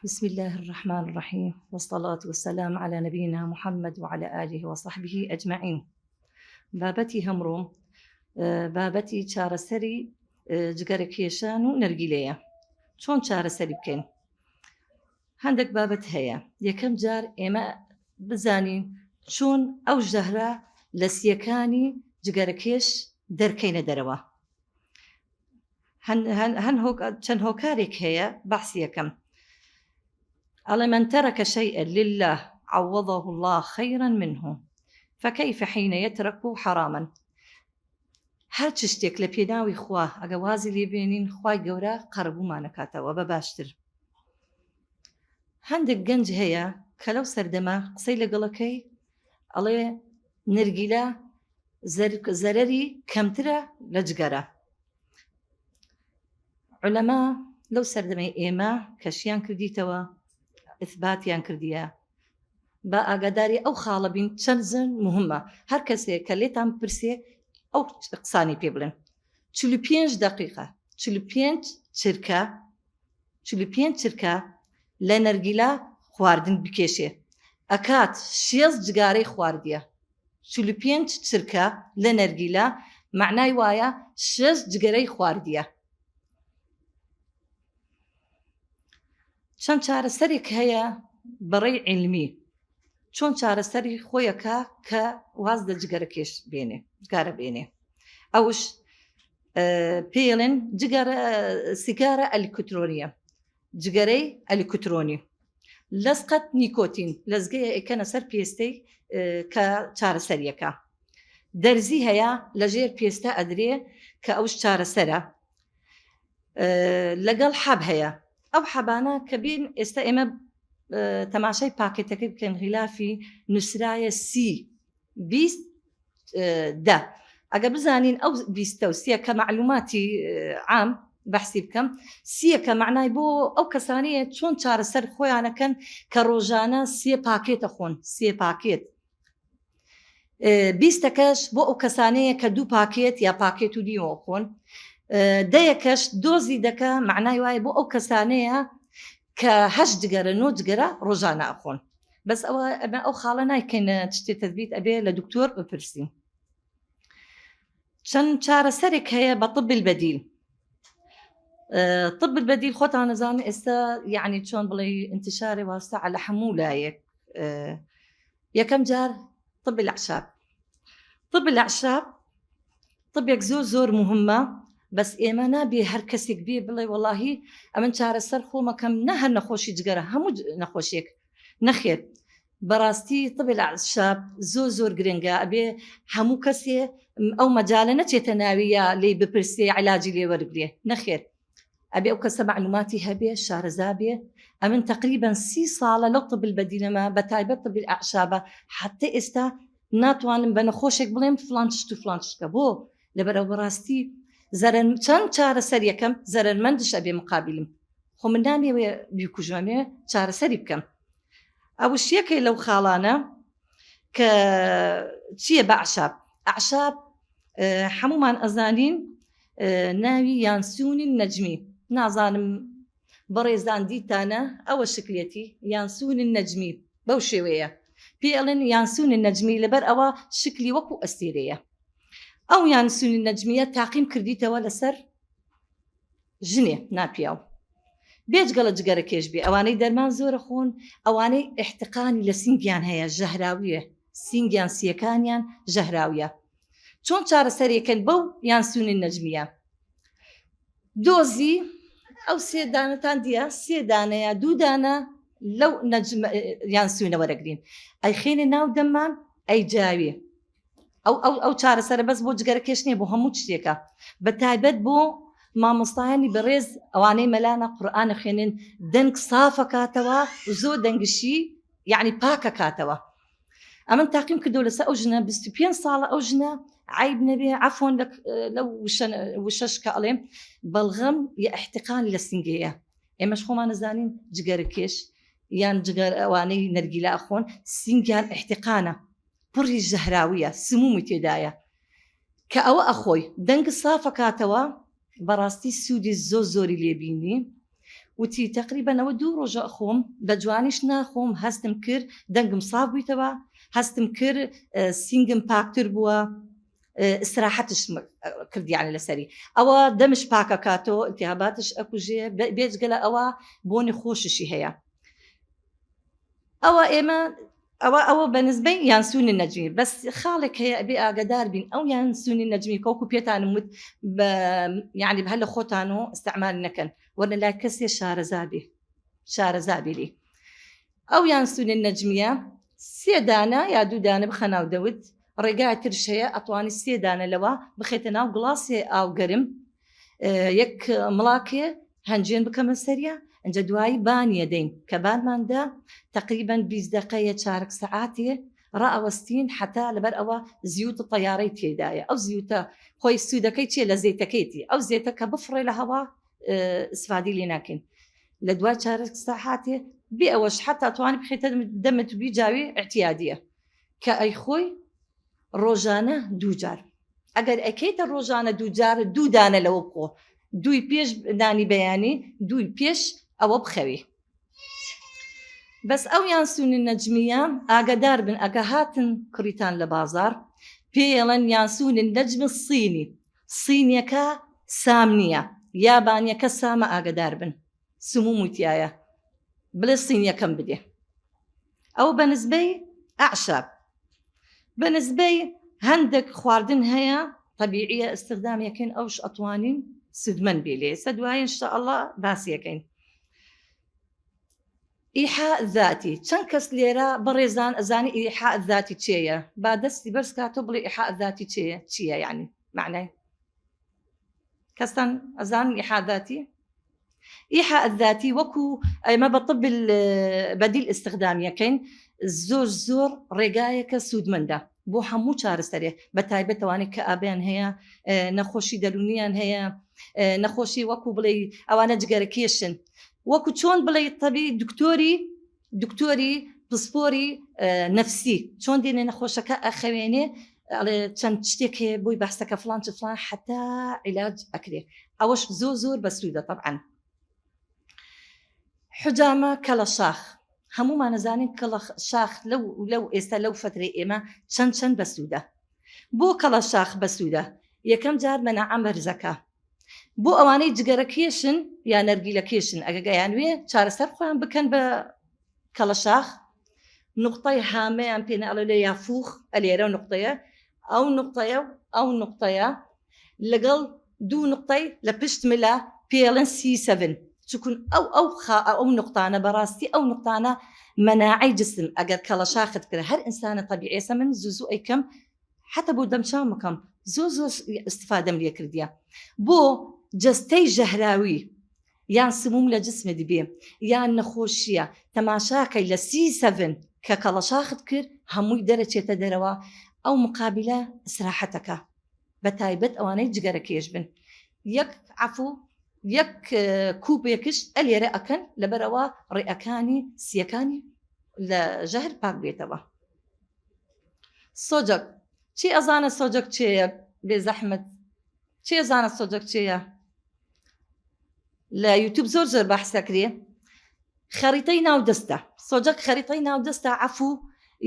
G: بسم الله الرحمن الرحيم والصلاة والسلام على نبينا محمد وعلى آله وصحبه أجمعين بابتي همروم بابتي چارەسەری جگەرە کێشان و نەرگیلەیە چۆن چارەسەری بکەین هەندێک بابەت هەیە یەکەم جار ئێمە بزانین چۆن ئەو ژەهرە لە سیەکانی جگەرە کێش دەرکەینە دەرەوە چەند هۆکارێک هەیە بەحسی یەکەم ئەڵێ من ترك شيئا لله عوضه الله خيرا منه فكيف حين يترك حراما هەر چ شتێک لە پێناوی خوا ئەگە وازی لێبێنین خوای گەورە قەرەبوومانەکاتەوە بە باشتر هەندێک گەنج هەیە کە لەو سەردەما قسەی لەگەڵەکەی ئەڵێ نەرگیلە زەرەری کەمترە لە جگەرە عولەما لەو سەردەمەی ئێمە کەشیان کردیتەوە ئثباتیان کردیە بە ئاگاداری ئەو خاڵە بین چەند زن مهمە هەر کەسێک کە لێتان پرسێ ئەو قسانی پێ بڵێن 45 دقیقە 45 چرکە لە نەرگیلە خواردن بکێشێ ئەکات 6 جگارەی خواردیە 45 چرکە لە نەرگیلە معنای وایە 6 جگەرەی خواردیە چەند چارەسەرێک هەیە بەڕێی علمی چۆن چارەسەری خۆیەکە کە واز لە جگەرە کێش بێنێ جگارە بێنێ ئەوش پێڵێن سیگارە ئەلیکترۆنیە جگەرەی ئەلیکترۆنی لەسقەت نیکۆتین لەزگەیە ئەکەنە سەر پێستەی کە چارەسەریەکە دەرزی هەیە لەژێر پێستە ئەدرێ کە ئەوش چارەسەرە لەگەڵ حەب هەیە ئەو حەبانە کە بین ئێستا ئێمە تەماشای پاکێتەکەی بکەن غیلافی نووسرایە دا ئەگە بزانین ئەو 23 کە معلوماتی عام بەحسی بکەم سیەکە معنای بۆ ئەو کەسانەیە چۆن چارەسەر خۆیانەکەن کە ڕۆژانە سێ پاکێتە خۆن سێ پاکێت 20ەکەش بۆ ئەو کەسانەیە کە دوو پاکێت یا پاکێت و نیوە خۆن دەیەکەش دۆزی دەکە معنای وایە بۆ ئەو کەسانەیە کە 8 جگەرە 9 جگەرە ڕۆژانە ئەخۆن بەس ئەو خاڵە نایکەینە شتێ تەثبیت ئەبێ لە دکتۆر بپرسین چەند چارەسەرێک هەیە بە طب البەدیل طب البەدیل خۆتان نەزانن ئێستا یعنی چۆن بڵێ انتشاری واسع لە هەموو لایەک یەکەم جار طب الأعشاب طب الأعشاب طبێک زۆر مهمە بەس ئێمە نابێ هەر کەسێک بێ بڵێ وەڵاهی ئەمن چارەسەر خۆمەکەم نە هەر نەخۆشی جگەرە هەموو نەخۆشیێک نەخێت بەڕاستی طب الأعشاب زۆر گرنگە ئەبێ هەموو کەسێ ئەو مەجالە نەچێتە ناویە لێ بپرسێ علاجی لێ وەرگێ نەخێت ئەبێ ئەو کەسە معلوماتی هەبێ شارەزا بێ ئەمن تقریبا 30 ساڵە لەو طب البەدیلەمە بە تایبەت طب الأعشابە حتى ئێستا ناتوانم بە نەخۆشێک بڵێم فلان شت و فلان شتکە بۆ لەبەرەوە بەڕاستی چەند چارەسەر یەکەم زەرمەندش ئەبێ مقابلم خۆ من نامەوێ بیکوژمەمێ چارەسەری بکەم ئەو شیەکەی لەو خاڵانە کە چییە بە ئەعشاب هەمومان ئەزانین ناوی یانسوونی نەجمی نازانم بەڕێزان دیتانە ئەوە شکلێتی یانسوونی نەجمی بەو شێوەیە پێڵێن یانسوونی نەجمی لەبەر ئەوە شکلی وەکو ئەستێرەیە ئەو یانسوونی نەجمیە تاقیم کردیتەوە لەسەر ژنێ ناپیاو بێجگەڵە جگەرە کێش بێ ئەوانەی دەرمان زۆرە خۆن ئەوانەی احتقانی لە سینگیان هەیە ژەهراویە سینگیان سیەکانیان ژەهراویە چۆن چارەسەرێکن بەو یانسوونی نەجمیە دۆزی ئەو سێدانەتان دیە سێدانەیە دوودانە لەو یانسوونە وەرەگرین ئەی خێنێ ناو دەممان ئەی جاوێ ئەو چارەسەرە بەس بۆ جگەرە کێش نیە بۆ هەموو شتێکە بە تایبەت بۆ مامۆستایانی بەڕێز ئەوانەی مەلانە قورئانە خوێنن دەنگ سافە کاتەوە زۆر دەنگشی یعنی پاکە کاتەوە ئەمن تاقیم کردو لەسەر ئەو ژنە 25 ساڵە ئەو ژنە عیب نەبێ عەفۆن لەو وشەش کە ئەڵێم بەڵغەم یا احتقانی لە سینگەیە ئێمەش خۆمان نەزانین جگەرە کێش یان جگەر ئەوانەی نەرگیلە ئەخۆن سینگیان احتقانە پڕی ژەهراویە سمومی تێدایە کە ئەوە ئەخۆی دەنگ سافە کاتەوە بەڕاستی سوودی زۆری لێبینی وتی تقریبەنەوە 2 ڕۆژە خۆم بە جوانیش ناخۆم هەستم کرد دەنگم ساف بوویتەوە هەستم کرد سینگم پاکتر بووە استراحەتش کردیانە لەسەری ئەوە دەمش پاکە کاتەوە ئتیهاباتش ئەکوژێ بێجگەلە ئەوە بۆنی خۆششی هەیە ئەوە ئێمە ئەوە بەنسبەی یانسوونی نەجمی بەس خاڵێک هەیە بێ ئاگدار بین ئەو یانسوونی نەجمی کەوکو پێتانم وت یعنی هەر لە خۆتان و استعمال نەکەن وەرنە لای کەسێ شارەزابێری ئەو یانسوونی نەجمیە 3 دانە یا 2 دانە بخە ناو دەوت ڕێگای ترش هەیە ئەتوانی 3 دانە لەوە بخێتە ناو گڵاسێ ئاو گەرم یەک مڵاکێ هەنجێن بکەمە سەریە ئەنجە دوایی بانیە دەین کە بانماندا تقریبا 20 دقەیە 4 سەعاتێ ڕائەوەستین حتا لەبەر ئەوە زیوتە تەیارەی تێدایە ئەو زیوتە خۆی سوودەکەی چیە لە زەیتەکەیتی ئەو زێتە کە بفڕێ لە هەوا ئسفادی لێ ناکەین لە دوای 4 سەعاتێ بێ ئەوەش حتا توانی بخێتە دەمت بیجاوی احتیادیە کە ئەی خۆی ڕۆژانە 2 جار ئەگەر ئەکەیتە ڕۆژانە 2 جار 2 دانە لەوە بخۆ 2 پێش دانی بەیانی 2 پێش ئەوە بخەوی بەس ئەو یانسوونی نەجمیە ئاگدار بن ئەگە هاتن کڕیتان لە بازار پێڵەن یانسوونی نەجمی سینیەکە سام نییە یابانیەکە سامە ئاگدار بن سموم وتیایە بڵێ سینیەکەم بدێ ئەو بەنسبەی ئەعشاب بەنسبەی هەندێک خواردن هەیە طبیعیە استخدامیەکەین ئەوش ئەتوانین سودمەند بێ لێ ئێستا دوایە ئینشاءالله باسیەکەین ئیحاء ذاتی چەند کەس لێرە بەڕێزان ئەزانی ئیحاء ذاتی چێیە با دەستی بەرز کاتۆ بڵێ ئیحاء ذاتی چییە یعنی معنای کەستان ئەزانن ئیحاء ذاتی ئیحاء ذاتی وەکو ئەمە بە طب بەدیل استخدامیەکەین زۆر ڕێگایەکە سوودمەندە بۆ هەموو چارەسەرێ بە تایبەتەوانێک کە ئابیان هەیە نەخۆشی دەرونیان هەیە نەخۆشی وەکو بڵێ ئەوانە جگەرە کێشن وەکو چۆن بڵێ تەبی دکتۆری پسپۆری نەفسی چۆن دێنێ نەخۆشەکە ئەخەوێنێ چەند شتێک هەیە بۆی بەحسەکە فلان چ فلان حتا عیلاج ئەکرێ ئەوەش زۆر بەسوودە طبعاً حجامە کەڵە شاخ هەمومان نەزانین کەڵە شاخ لەو ئێستا لەو فترەی ئێمە چەند بەسوودە بۆ کەڵە شاخ بەسوودە یەکەم جار مەناعەم بەرزەکە بۆ ئەوانەی جگەرە کێشن یا نەرگیلە کێشن ئەگەگەیانوێ چارەسەر خۆیان بکەن بە کەڵە شاخ نقطەی هامەیان پێنە ئەڵێ لە یافوخ ئەلێرە نقطەیە ئەو نقطەیە لەگەڵ 2 نقطەی لە پشت ملە پێڵەن C7 چکون ئەو نقطانە بەڕاستی ئەو نقطانە مەناعەی جسم ئەگەر کەڵە شاخت کرد هەر ئینسانە طبیعیە من زوو ئەیکەم حتى بۆ دەمچاو مەکەم زۆر استفادەم لێ کردیە بۆ جەستەی ژەهراوی یان سموم لە جسمت بێ یان نەخۆشیە تەماشاکەی لە C7 کە کەڵەشاخت کرد هەمووی دەرەچێتە دەرەوە ئەو مقابلە سراحەتەکە بە تایبەت ئەوانەی جگەرەکێش بن یەک عفو یەک کووپێکش ئەلێرە ئەکەن لەبەرەوە ڕێئەکانی سیەکانی لە ژەهر پاک بێتەوە. سۆجەک چی ئەزانە سۆجەک چێە بێ زەحمت چی ئەزانە سۆجەک چێە لە یوتیوب زۆر بەحسەکرێ خەریتەی ناو دەستە سۆجەک خەریتەی ناو دەستە عفو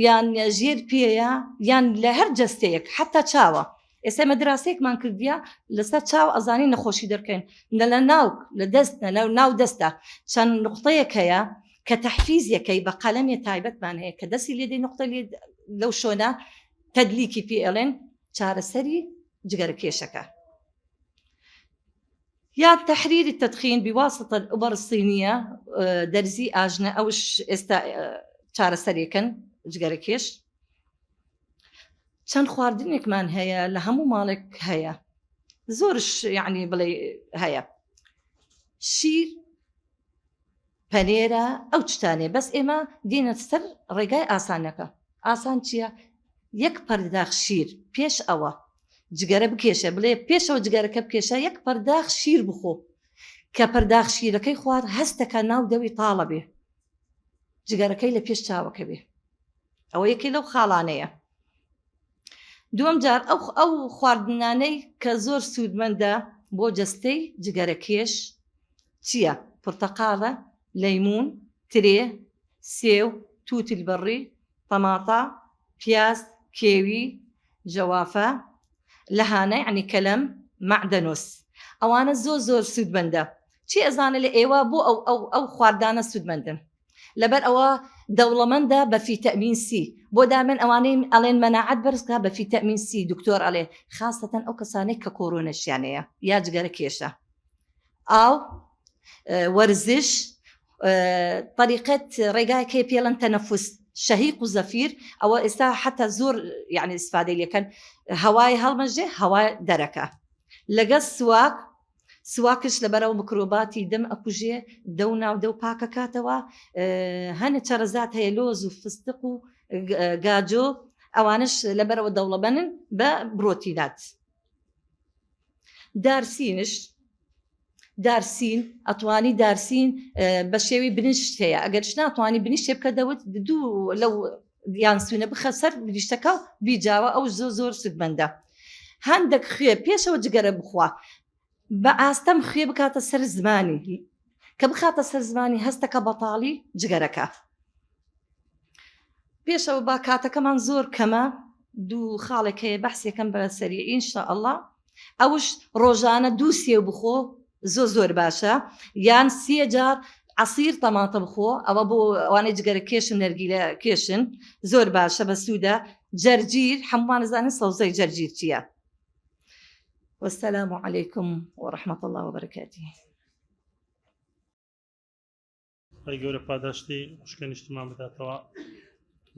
G: یان ژێر پێیە یان لە هەر جەستەیەک حتا چاوە ئێستا مەدراسەیەکمان کردیە لەسەر چاو ئەزانی نەخۆشی دەرکەین لە ناو لە دەست ناو دەستە چەند نقطەیەک هەیە کە تەحفیزیەکەی بە قەلەمێ تایبەتمان هەیە کە دەستی لێدەی نقطە لەو شۆنە تەدلیکی پێ ئەڵێن چارەسەری جگەرەکێشەکە. یا تحرير التدخين بواسطة الإبر الصينية درزي آجنة أوش چارە سەرێکن جگەرەکێش چەند خواردنێکمان هەیە لە هەموو ماڵێک هەیە زۆرش یعنی بڵێ هەیە شیر پەنێرە ئەو چتانێ بەس ئێمە دێنە سەر ڕێگای ئاسانەکە ئاسان چییە یەک پەرداخ شیر پێش ئەوە جگەرە بکێشە بڵێ پێشەوە جگەرەکە بکێشە یەک پەرداخ شیر بخۆ کە پەرداخ شیرەکەی خوارد هەستەکە ناو دەوی تاڵە بێ جگەرەکەی لە پێش چاوەکە بێ ئەوە یەکی لەو خاڵانەیە. دووەم جار ئەو خواردنانەی کە زۆر سوودمەندە بۆ جەستەی جگەرەکێش چییە پورتەقاڵە لەیمون ترێ سێو تووتل بەڕی تەماتە پیاز کێوی جەوافە لەهانە یعنی کەلەم معدەنوس ئەوانە زۆر سوودمەندە چی ئەزانە لە ئێوە بۆ ئەو خواردانە سوودمەندن لەبەر ئەوە دەوڵەمەندە بە فیتەمین سی بۆ دامن ئەوانەی ئەڵێن مەناعەت بەرزکە بە فیتەمین سی دکتۆر ئەڵێ خاستەن ئەو کەسانێک کە کۆرۆنەشیانەیە یا جگەرە کێشە ئاو وەرزش طریقەت ڕێگایکێ پێڵەن تەنەفوس شەهیق و زەفیر ئەوە ئێستا حتا زۆر یعنی ئیسفادەی لەکەن هەوای هەڵمەژێ هەوای دەرەکە لەگەڵ سواکش لەبەرەوە میکرۆباتی دەم ئەکوژێ دەو ناو دەو پاکە کاتەوە هەنە چەرەزات هەیە لۆز و فستق و گاجۆ ئەوانش لەبەرەوە دەوڵەبەنن بە پرۆتینات. دارسین ئەتوانی دارسین بە شێوی بنیشت هەیە ئەگەرش ناتوانانی بنیشتێ بکە دەوت دوو لەو یان سوونە بخە سەر بریشتەکە و بیجاوە ئەو زۆر سودمەندە. هەندێک خوێ پێشەوە جگەرە بخوا بە ئاستەم خوێ بکاتە سەر زمانی کە بخاتە سەر زمانی هەستەکە بەتاڵی جگەرەکە پێشەوە با کاتەکەمان زۆر کەمە دوو خاڵێک هەیە بەحسێکەم بە سەری ئینشاء الله ئەوش ڕۆژانە دوو سێو بخۆ زۆر باشە یان سێ جار عسیر تەماتە بخۆ ئەوە بۆ ئەوانەی جگەرە کێشن نەرگیلە کێشن زۆر باشە بە سوودە جەرجیر هەمووان نزانن سەوزەی جەرجیر چییە. والسلام عليكم ورحمة الله وبركاته.
A: ئەی گەورە پاداشتی خوشکەنیشتمان بداتەوە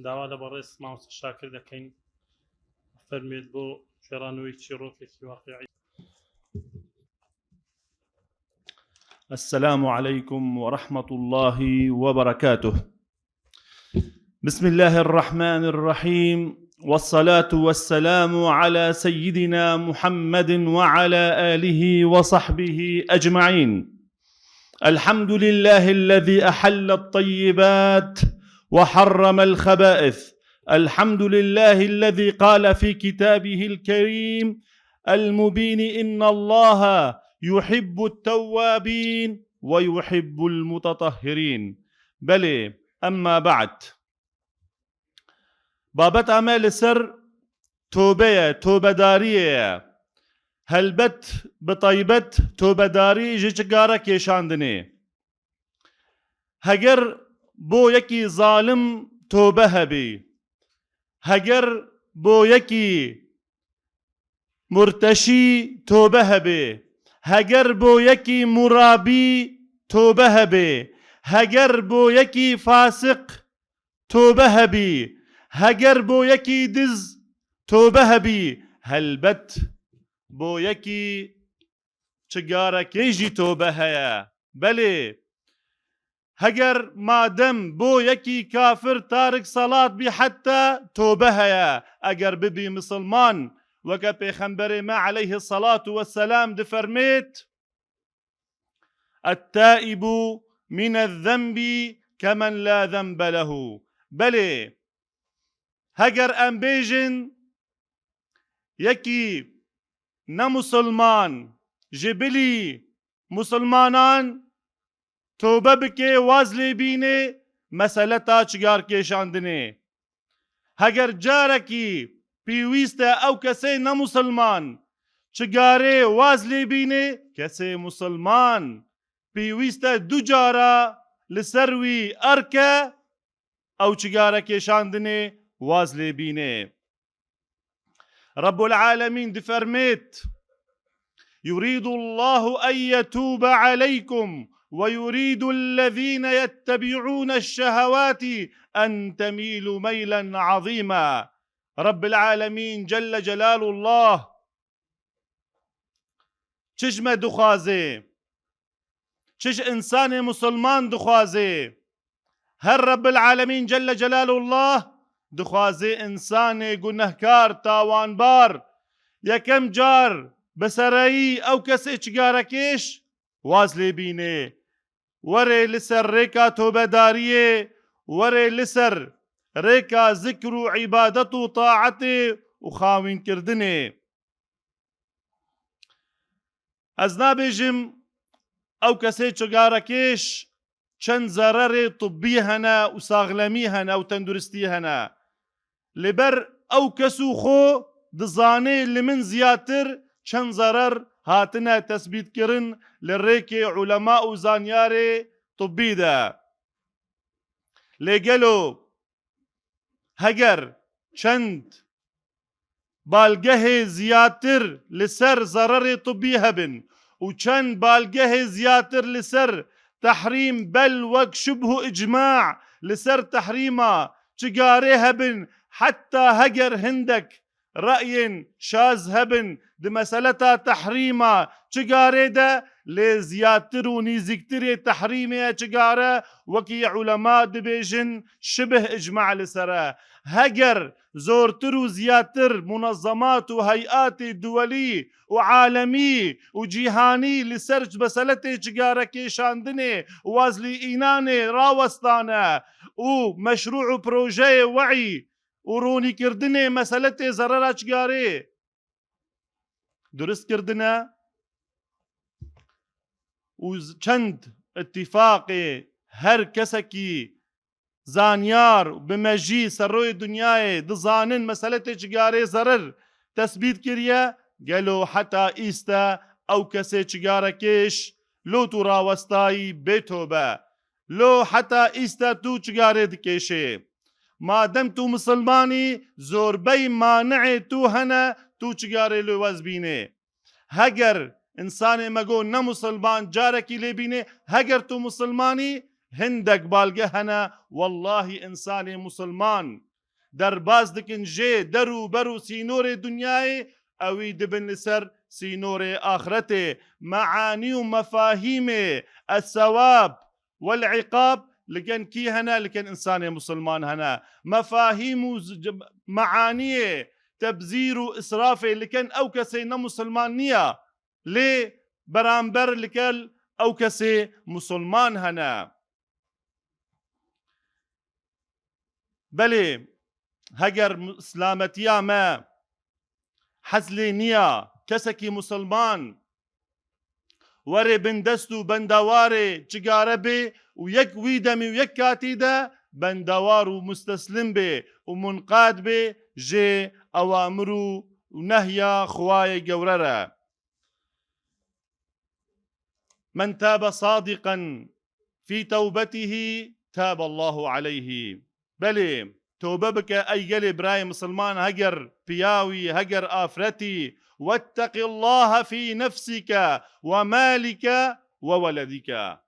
A: داوا لە بەڕێز مامۆستا شاکر دەکەین فەرمێت بۆ شێڕانەوەی چیرۆکێکی واقعی.
H: السلام عليكم ورحمة الله وبركاته. بسم الله الرحمن الرحيم والصلاة والسلام على سيدنا محمد وعلى آله وصحبه أجمعين. الحمد لله الذي أحل الطيبات وحرم الخبائث. الحمد لله الذي قال في كتابه الكريم المبين إن الله يحب التوابين ويحب المتطهرين. بلى أما بعد بابت أمال سر توبة دارية هلبت بطيبت توبة داري جيجارة كيشاندني هجر بو يكي ظالم توبة هبي هجر بو يكي مرتشي توبة هبي هجر بو يكي مرابي توبة هبي هجر بو يكي فاسق توبة هبي هەگەر بۆ یەکی دز تۆبە هەبی هەلبەت بۆ یەکی چگارەکەیژی تۆبە هەیە بەلێ هەگەر مادەم بۆ یەکی کافر تارک سەڵات بی حتى تۆبە هەیە ئەگەر ببی مسلمان وەکە پێخەمبەرێ ما عليه الصلاة والسلام دفەرمێت التائب من الذنب كمن لا ذنب له بەلێ هەگەر ئەم بێژن یەکی نەموسڵمان ji bilî مسلمانان تۆبە بکێ واز لێ بینێ مەسەلە تا چگار کێشاندنێ هەگەر جارێکی پێویستە ئەو کەسەی نەموسڵمان چگارێ واز لێ بینێ کەسێ مسلمان پێویستە دوو جارە لەسەر وی ئەرکە ئەو چگارە کێشاندنێ واز لێ بینێ رب العالمين دفرميت يريد الله أن يتوب عليكم ويريد الذين يتبعون الشهوات أن تميلوا ميلا عظيما رب العالمين جل جلال الله چشم دخوازه چش إنسان مسلمان دخوازه هر رب العالمين جل جلال الله دخوازه إنسان گنهكار تاوانبار يكم جار بسرائي أو كسي چگاركيش واز لي بينه وري لسر ريكا توبداريه وري لسر ريكا ذكر عبادته وطاعته وخاوين كردنه از نابجم أو كسي چگاركيش چەند زەرەرێ طبی هەنا و ساغلەمی هەنا و تەندروستی هەنا لەبەر ئەو کەس و خۆ دزانێ لە من زیاتر چەند زەرەر هاتنە تەسبیتکردن لە ڕێکێ عولەما و زانیارێ طبیدا لێگەلۆ هەگەر چەند بالگەهێ زیاتر لەسەر زەرەرێ طبی هەبن و چەند بالگەهێ زیاتر لەسەر تحريم بل وك شبه إجماع لسر تحريما چگاري هبن حتى هجر هندك رأي شاذ هبن دي مسألة تحريما چگاري ده لزياتر ونيزكتر تحريمي چگاره وكي علماء دبيجن شبه إجماع لسره هجر زورتر وزياتر منظمات وهيئات دولي وعالمي وجيهاني لسرج بسلتي چگاره كيشاندني وازلي إيناني راوستانه ومشروع بروجي وعي وروني كردني مسألتي زرارة چگاره درست كردنه وچند اتفاقي هر كسكي زانيار بمجي سروي دنياي دزانن مسألة چگاره زرر تثبيت كريا قالوا حتى إيستا أو كسي چگاره كيش لو تو راوستاي بيتوبة لو حتى إيستا تو چگاره دكيشي ما دم تو مسلماني زوربي مانع تو هنا تو چگاره لو وزبيني هگر إنسان مگو نمسلمان جاركي لبيني هگر تو مسلماني هندك بالگه هنا والله إنسان مسلمان در باز دكن جي درو برو سينور دنياي أوي دبن لسر سينور آخرته معاني ومفاهيم الثواب والعقاب لكن كي هنا لكن إنسان مسلمان هنا مفاهيم معاني تبذير وإسراف لكن أو كسينا مسلمان نيا لي برامبر لكل أو كسي مسلمان هنا بلي هجر اسلامتيا ما حزلي نيا كسكي مسلمان وري بندستو بندواري چگاره بي ويك ويدمي ويك كاتيدا بندوارو مستسلم بي ومنقاد بي جي اوامرو ونهيا خواي جورره من تاب صادقا في توبته تاب الله عليه بلي توبه بك اي قلي براي مسلمان هجر بياوي هجر آفرتي واتق الله في نفسك ومالك وولدك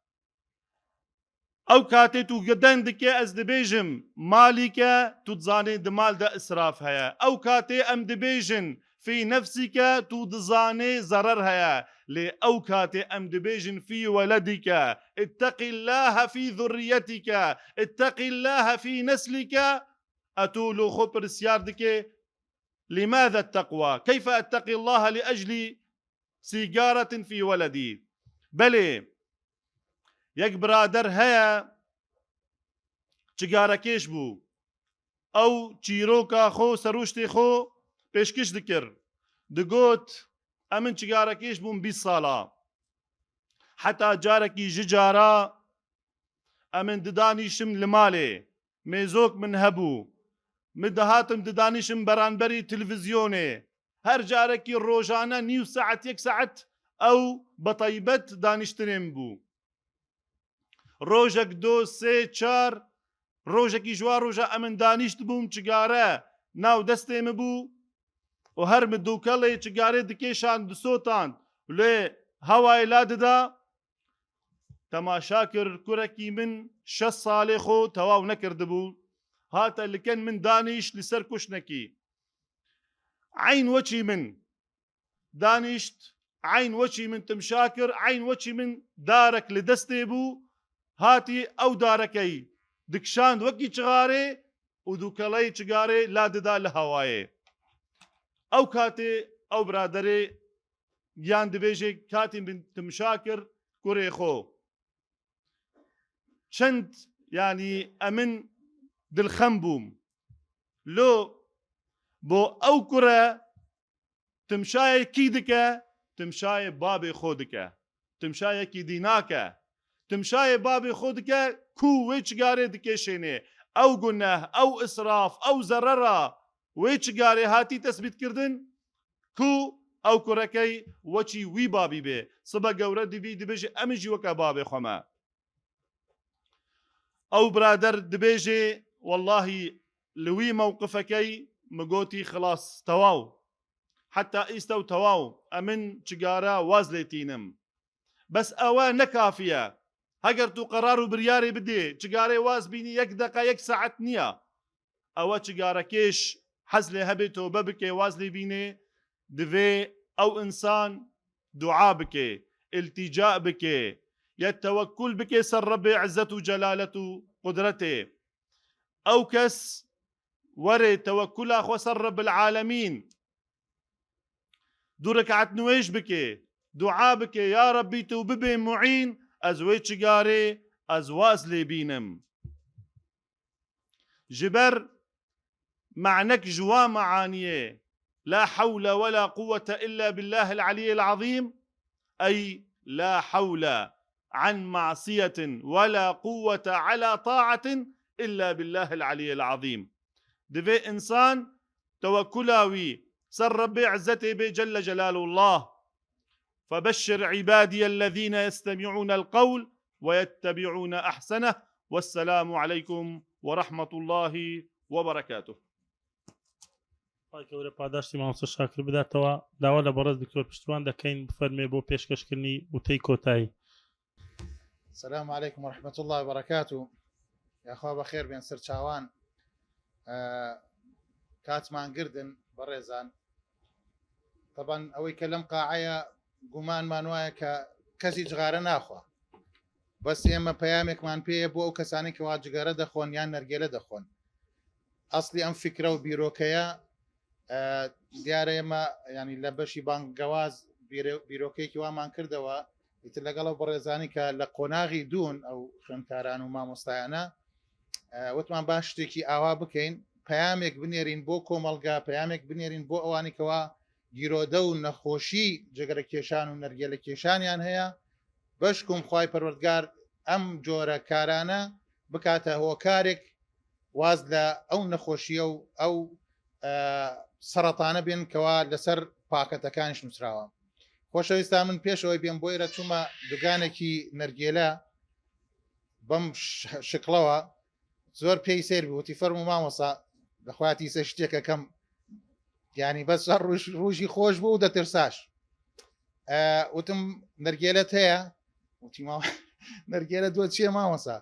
H: او كاتي تو قدن دكي از دبيجم مالك تتزاني دمال دا اسراف هيا او كاتي ام دبيجن في نفسك تو دزاني ضرر هيا لێ ئەو کاتێ ئەم دەبێژن في ولدك اتق الله في ذريتك اتق الله في نسلك ئەتۆ خۆ پرسیار دکێ لماذا التقوى كيف أتقي الله لأجل سيجارة في ولدي بلي يك برادر هيا چگارەکێش بوو ئەو چیرۆکە خۆ سەروشتی خۆ پێشکەش دکرد دگوت ئەمن چگارەکێش بووم 20 ساڵە حتا جارێکی ژجارە ئەمن ددانیشم لە مالێ مێزۆک من هەبوو من دەهاتم ددانیشم بەرانبەری تلڤیزیۆنێ هەر جارێکی ڕۆژانە نیو سەعەت 1 سەعەت ئەو بەتایبەت دانیشتنێم بوو ڕۆژێک 2 3 4 ڕۆژێکی ژوا ڕۆژە ئەمن دانیشت بووم چگارە ناو دەستێمە بوو و هەر من دووکەڵێ چگارێ دکێشان دسۆتان لێ هەوای لا ددا تەماشا کرد کوڕێکی من 6 ساڵێ خۆ تەواو نەکرد بوو هاتە لکەن من دانیشت لەسەر کوشتنەکی عین وەچی من دانیشت عین وەچی من تمشا کرد عین وەچی من دارێک لە دەستێ بوو هاتی ئەو دارەکەی دکشاند وەکی چغارێ و دووکەڵەی چگارێ لا ددا لە هەوایێ ئەو کاتێ ئەو برادەرێ گیان دەبێژێ کاتی من تمشا کرد کوڕێ خۆ چەند ینی ئەمن دڵخەم بووم لۆ بۆ ئەو کوڕە تمشایەکی دکە تمشایە بابێ خۆ دکە تمشایەکی دیناکە تمشایە بابێ خۆ دکە کو وێ چگارێ دکێشێنێ ئەو گونە ئەو ئیسراف ئەو زەرەرە وێ چگارێ هاتی تەسبیتکردن کو ئەو کوڕەکەی وەچی وی بابی بێ سبە گەورە دبی دبێژێ ئەمیژی وەکە بابێ خۆمە ئەو برادەر دبێژێ واللهی لوی مووقفەکەی مگۆتی خلاص تەواو حتا ئیستا و تەواو ئەمن چگارە واز لێتینم بەس ئەوە نەکافیە هەگەر تو قەرار و بریارێ بدێ چگارێ واز بینی 1 دقە 1 سەعەت نییە ئەوە چگارەکێش حەز لێ هەبێتەوە بە بکێ واز لێ بینێ دەوێ ئەو ئینسان دوعا بکێ التیجا بکێ یا تەوەکل بکێ سەر ڕەبێ عزەت و جەلالەت و قودرەتێ ئەو کەس وەرێ تەوەکولا خۆ سەر ڕەب العالەمین 2 ڕەکعەت نوێژ بکێ دوعا بکێ یا ڕەبی تو ببێ معین ئەز وێ چگارێ ئەز واز لێ بینم جبەر معنەك جوا معانیێ لا حول ولا قوة إلا بالله العلي العظيم أي لا حول عن معصية ولا قوة على طاعة إلا بالله العلي العظيم دفي إنسان توكلاوي سر ربي عزته بجل جلال الله فبشر عبادي الذين يستمعون القول ويتبعون أحسنه والسلام عليكم ورحمة الله وبركاته
A: گەورە پاداشتی مامۆستا شاکر بداتەوە داوا لە بەڕێز دکتۆر پشتوان دەکەین بفەرمێ بۆ پێشکەشکردنی وتەی کۆتایی
I: السلام عليكم ورحمة الله وبركاته يا أخوة بخير بين سر چاوان كاتمان قردن بريزان طبعا أوي كلام قاعية قمان مانوايا كسي جغارة ناخوا بس إما بيامك مان بيه بو أو كساني كوا جغارة دخون يان نرجيلة دخون أصلي أم فكرة وبيروكيا دیارە ئێمە ینی لە بەشی بانگەواز بیرۆکەیەکی وامان کردەوە ئیتر لەگەڵەوە بەڕێزانی کە لە قۆناغی دوون ئەو خوێندکاران و مامۆستایانە وتمان باش شتێکی ئاوا بکەین پەیامێک بنێرین بۆ کۆمەڵگا پەیامێک بنێرین بۆ ئەوانی کەوا گیرۆدە و نەخۆشی جگەرە کێشان و نەرگێلە کێشانیان هەیە بەشکم خوای پەروەردگار ئەم جۆرە کارانە بکاتە هۆکارێک واز لە ئەو نەخۆشیە و ئەو سەرەتانە بێن کەوا لەسەر پاکەتەکانیش نووسراوە خۆشەویستان من پێشەوەی پێم بۆیرە چوومە دوگانێکی نەرگێلە بەم شکڵەوە زۆر پێی سێر بووتی فەرموو مامۆستا دەخواتی سە شتێکەکەم ینی بەس ڕوژی خۆش بوو و دەترساش وتم نەرگێلت هەیە وتی نەرگێلە دۆ چیە مامۆستا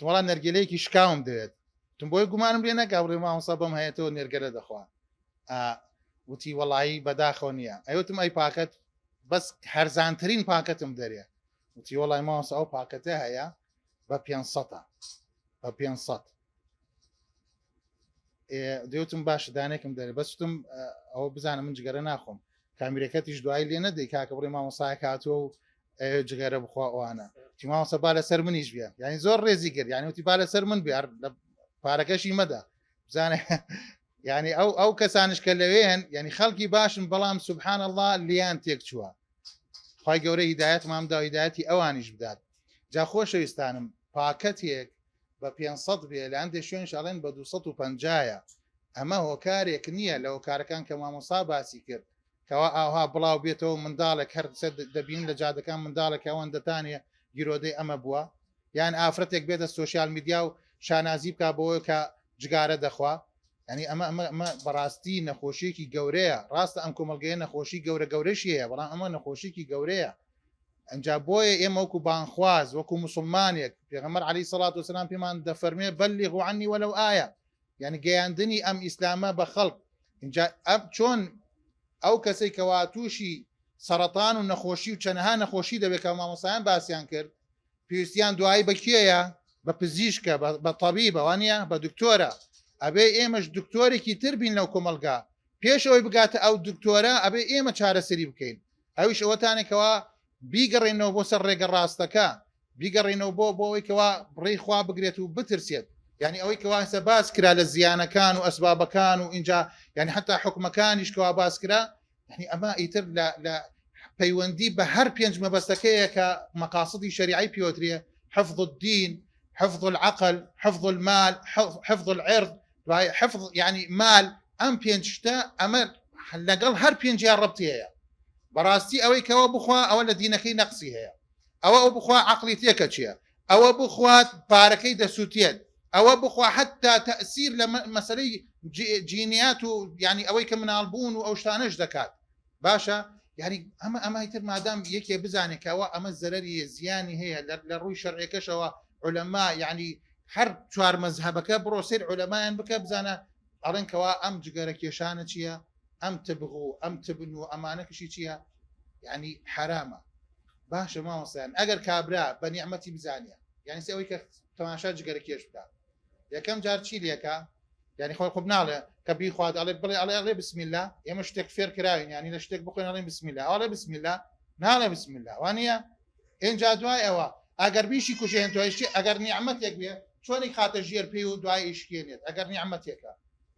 I: وەڵام نەرگێلەیەکی شکاوم دەوێت تم بۆی گومانم لێ نەکا بڕێ مامۆستا بەم هەیەتەوە نێرگەلە دەخوا وتی وەڵایی بەداخەوە نییە ئەیوتم ئەی پاکەت بەس هەرزانترین پاکەتم دەرێ وتی وەڵای ماوەسە ئەو پاکەتە هەیە بە 500 بە 500 دەوتم باش دانێکم دەرێ بەستم ئەوە بزانم من جگەرە ناخۆم کامیرەکەتیش دوای لێ نەدەی کاکە بڕێ مامۆسای هاتووە و جگەرە بخوا ئەوانە تی مامۆسە با لەسەر منیش بێ یعنی زۆر ڕێزی کرد یعنی وتی با لەسەر من بێ پارەکەشی مەدا بزانێ یعنی ئەو کەسانش کە لەوێن یعنی خەڵکی باشن بەڵام سبحان الله لیان تێک چووە خی گەورە هیدایەت مامدا هیدایەتی ئەوانیش بدات جا خۆشەویستانم پاکەتێک بە 500 بێ لە هەندێک شوێن شاڵێن بە 250 ئەمە هۆکارێک نییە لە هۆکارەکان کە مامۆسا باسی کرد کەوا ئاها بڵاو بێتەوە منداڵێک هەر دەبین لە جادەکان منداڵێک ئەوەندەتانێ گیرۆدەی ئەمە بووە یان ئافرەتێک بێتە سوۆسیال میدیا و شانازی بکە بۆەوە کە جگارە دەخوا ینی ئەمە بەڕاستی نەخۆشیێکی گەورەیە ڕاستە ئەم کۆمەلگەیە نەخۆشی گەورە گەورەشیەیە بەڵام ئەمە نەخۆشیێکی گەورەیە ئەنجا بۆیە ئێمە وەکو بانخواز وەکو مسلمانێک پێغەمبەر عەلەیهی سەڵات وسەلام پێمان دەفەرمێ بەلیغوا عنی وەلەو ئایە یعنی گەیاندنی ئەم ئیسلامە بە خەڵک اینجا چۆن ئەو کەسەی کەوا تووشی سەرەتان و نەخۆشی و چەندەها نەخۆشی دەبێت کە مامۆسایان باسییان کرد پێویستیان دوایی بە کێیە بە پزیشکە بە تەبیب ئەوانە بە دکتۆرە ئەبێ ئێمەش دکتۆرێکی تر بین لەو کۆمەلگا پێشەوەی بگاتە ئەو دکتۆرە ئەبێ ئێمە چارەسەری بکەین ئەویش ئەوەتانێکەوە بیگەڕێنەوە بۆ سەر ڕێگە ڕاستەکە بیگەڕێنەوە بۆەوەی کەوا بڕێی خوا بگرێت و بترسێت یعنی ئەوەی کەواسە باس کرا لە زیانەکان و ئەسبابەکان و اینجا یعنی حتا حکومەکانیش کەوا باس کرا یعنی ئەمە ئیتر لە پەیوەندی بە هەر پێنج مەبەستەکەیە کە مەقاصدی شەریعی پێوترێ حفظ الدین حفظ العقل حفظ المال حفظ العرض حفظ يعني مال ئەم پێنجتە ئەمە لەگەڵ هەر پێنجیان ڕەبتی هەیە بەڕاستی ئەوەی کەەوە بخوا ئەوە لە دینەکەی نەقسی هەیە ئەوە بخوا عقلی تێکە چییە ئەوە بخوات پارەکەی دەسووتێت ئەوە بخوا حتا تەسیر لە مەسلەی جینیات و ینی ئەوەی کە مناڵبوون و ئەو شتانەش دەکات باشە یعنی ئەمە هیتر مادام یەکێ بزانێکەوە ئەمە زەرەری زیانی هەیە لە ڕووی شەرعەکەشەوە علەما یعنی هەر چوار مەزهەبەکە بڕۆ سێر علەمایان بکە بزانە ئەڵێنکەوە ئەم جگەرە کێشانە چییە ئەم تبغ و ئەم تبن و ئەمانەکەشی چییە یعنی حرامە باشە مامۆستایان ئەگەر کابرا بە نیعمەتی بزانە یعنی سەوەی کە تەماشا جگەرە کێش بکە یەکەم جار چی لێکە یعنی خۆی خوب ناڵێ کە بیخوات ئەڵێ بڵێ ئەڵێ بسم الله ئێمە شتێک فێر کراوین ینی لە شتێک بخۆین ئەڵێ بسم الله ئەڵێ بسم الله ناڵێ بسم الله وانە ئینجا دوای ئەوە ئەگەر بیشی کوژێن تویشتی ئەگەر نیعمەتێک بێ چۆنی خاتە ژێر پێی و دوای ئیشکێنێت ئەگەر نیعمەتێکە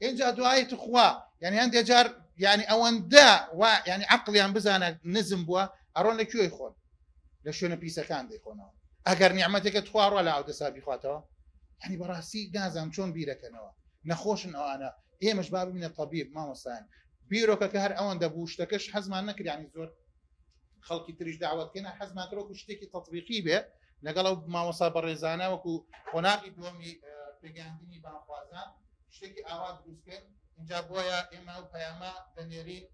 I: اینجا دوایت خوا یعنی هەندێک جار یعنی ئەوەندە و یعنی عقلیان بزانە نزم بووە ئەڕۆن لەکوێی خۆن لە شوێنە پیسەکان دەیخۆنەوە ئەگەر نیعمەتێکە تخواڕە لە ئاودەسابی خواتەوە ینی بەڕاستی نازانم چۆن بیرەکەنەوە نەخۆشن ئەوانە ئێمەش با ببینە تەبیب مامۆستایان بیرۆکە کە هەر ئەوەندە بوو شتەکەش حەزمان نەکرد ینی زۆر خەڵکی تریش داوەتکەنە حەزمان کرۆکو شتێکی تەطبیقی بێ لەگەڵ ئەو مامۆستا بەڕێزانە وەکو قۆناغی دووەمی پێگەاندنی بانخوازان شتێکی ئاوا دروستکرد اینجا بۆیە ئێمە ئەو پەیامە دەنێرین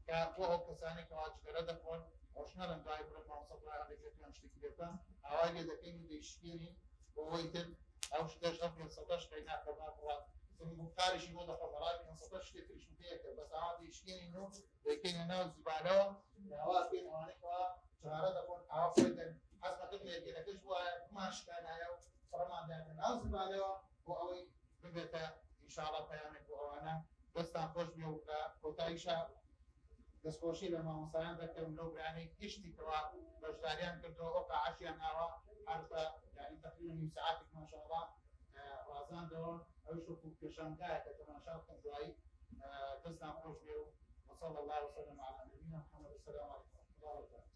I: کە بۆ ئەو کەسانی کە واجگەرە دەخۆن ڕۆشنەڵم دوای بڵێ مامۆستا شتێکی دەکەن ئاوای لێ دەکەین و دەیشکێنین بۆ ئەوەی تر ئەو شتەش ئەو 500ش پەیناکە باڵات مختارشی بۆ دەخۆڕای 500 شتێکیش پێکە بەس ئاوا دەیشکێنین و دەکەینە ناو زیبالەوە ئاواتێن ئەوانەیەکەوە چارە دەخۆن ئاوا خۆیدەن حەزمەکرد لێرگێنەکەش وایە ماشکانایە و فڕەماندایە ناو زیبالەوە بۆ ئەوەی ببێتە ئینشاءڵڵا پەیامێک بۆ ئەوانە دەستان خۆش بێ و لە کۆتاییشە دەستخۆشی لە مامۆستایان دەکەم لەو برانەی گشتی کەوا بەشداریان کردەوە ئەو قاعەشیان ئاوا هەر بە یعنی تقریبا نیم ساعتێک ماشاءڵڵا ڕازاندەوە ئەوش وەکو پێشانگایە کە تەماشا بکەن دوایی دەستان خۆش بێ و وصلى الله وسلم على نبينا محمد السلام عليكم ورحمة الله وبركاته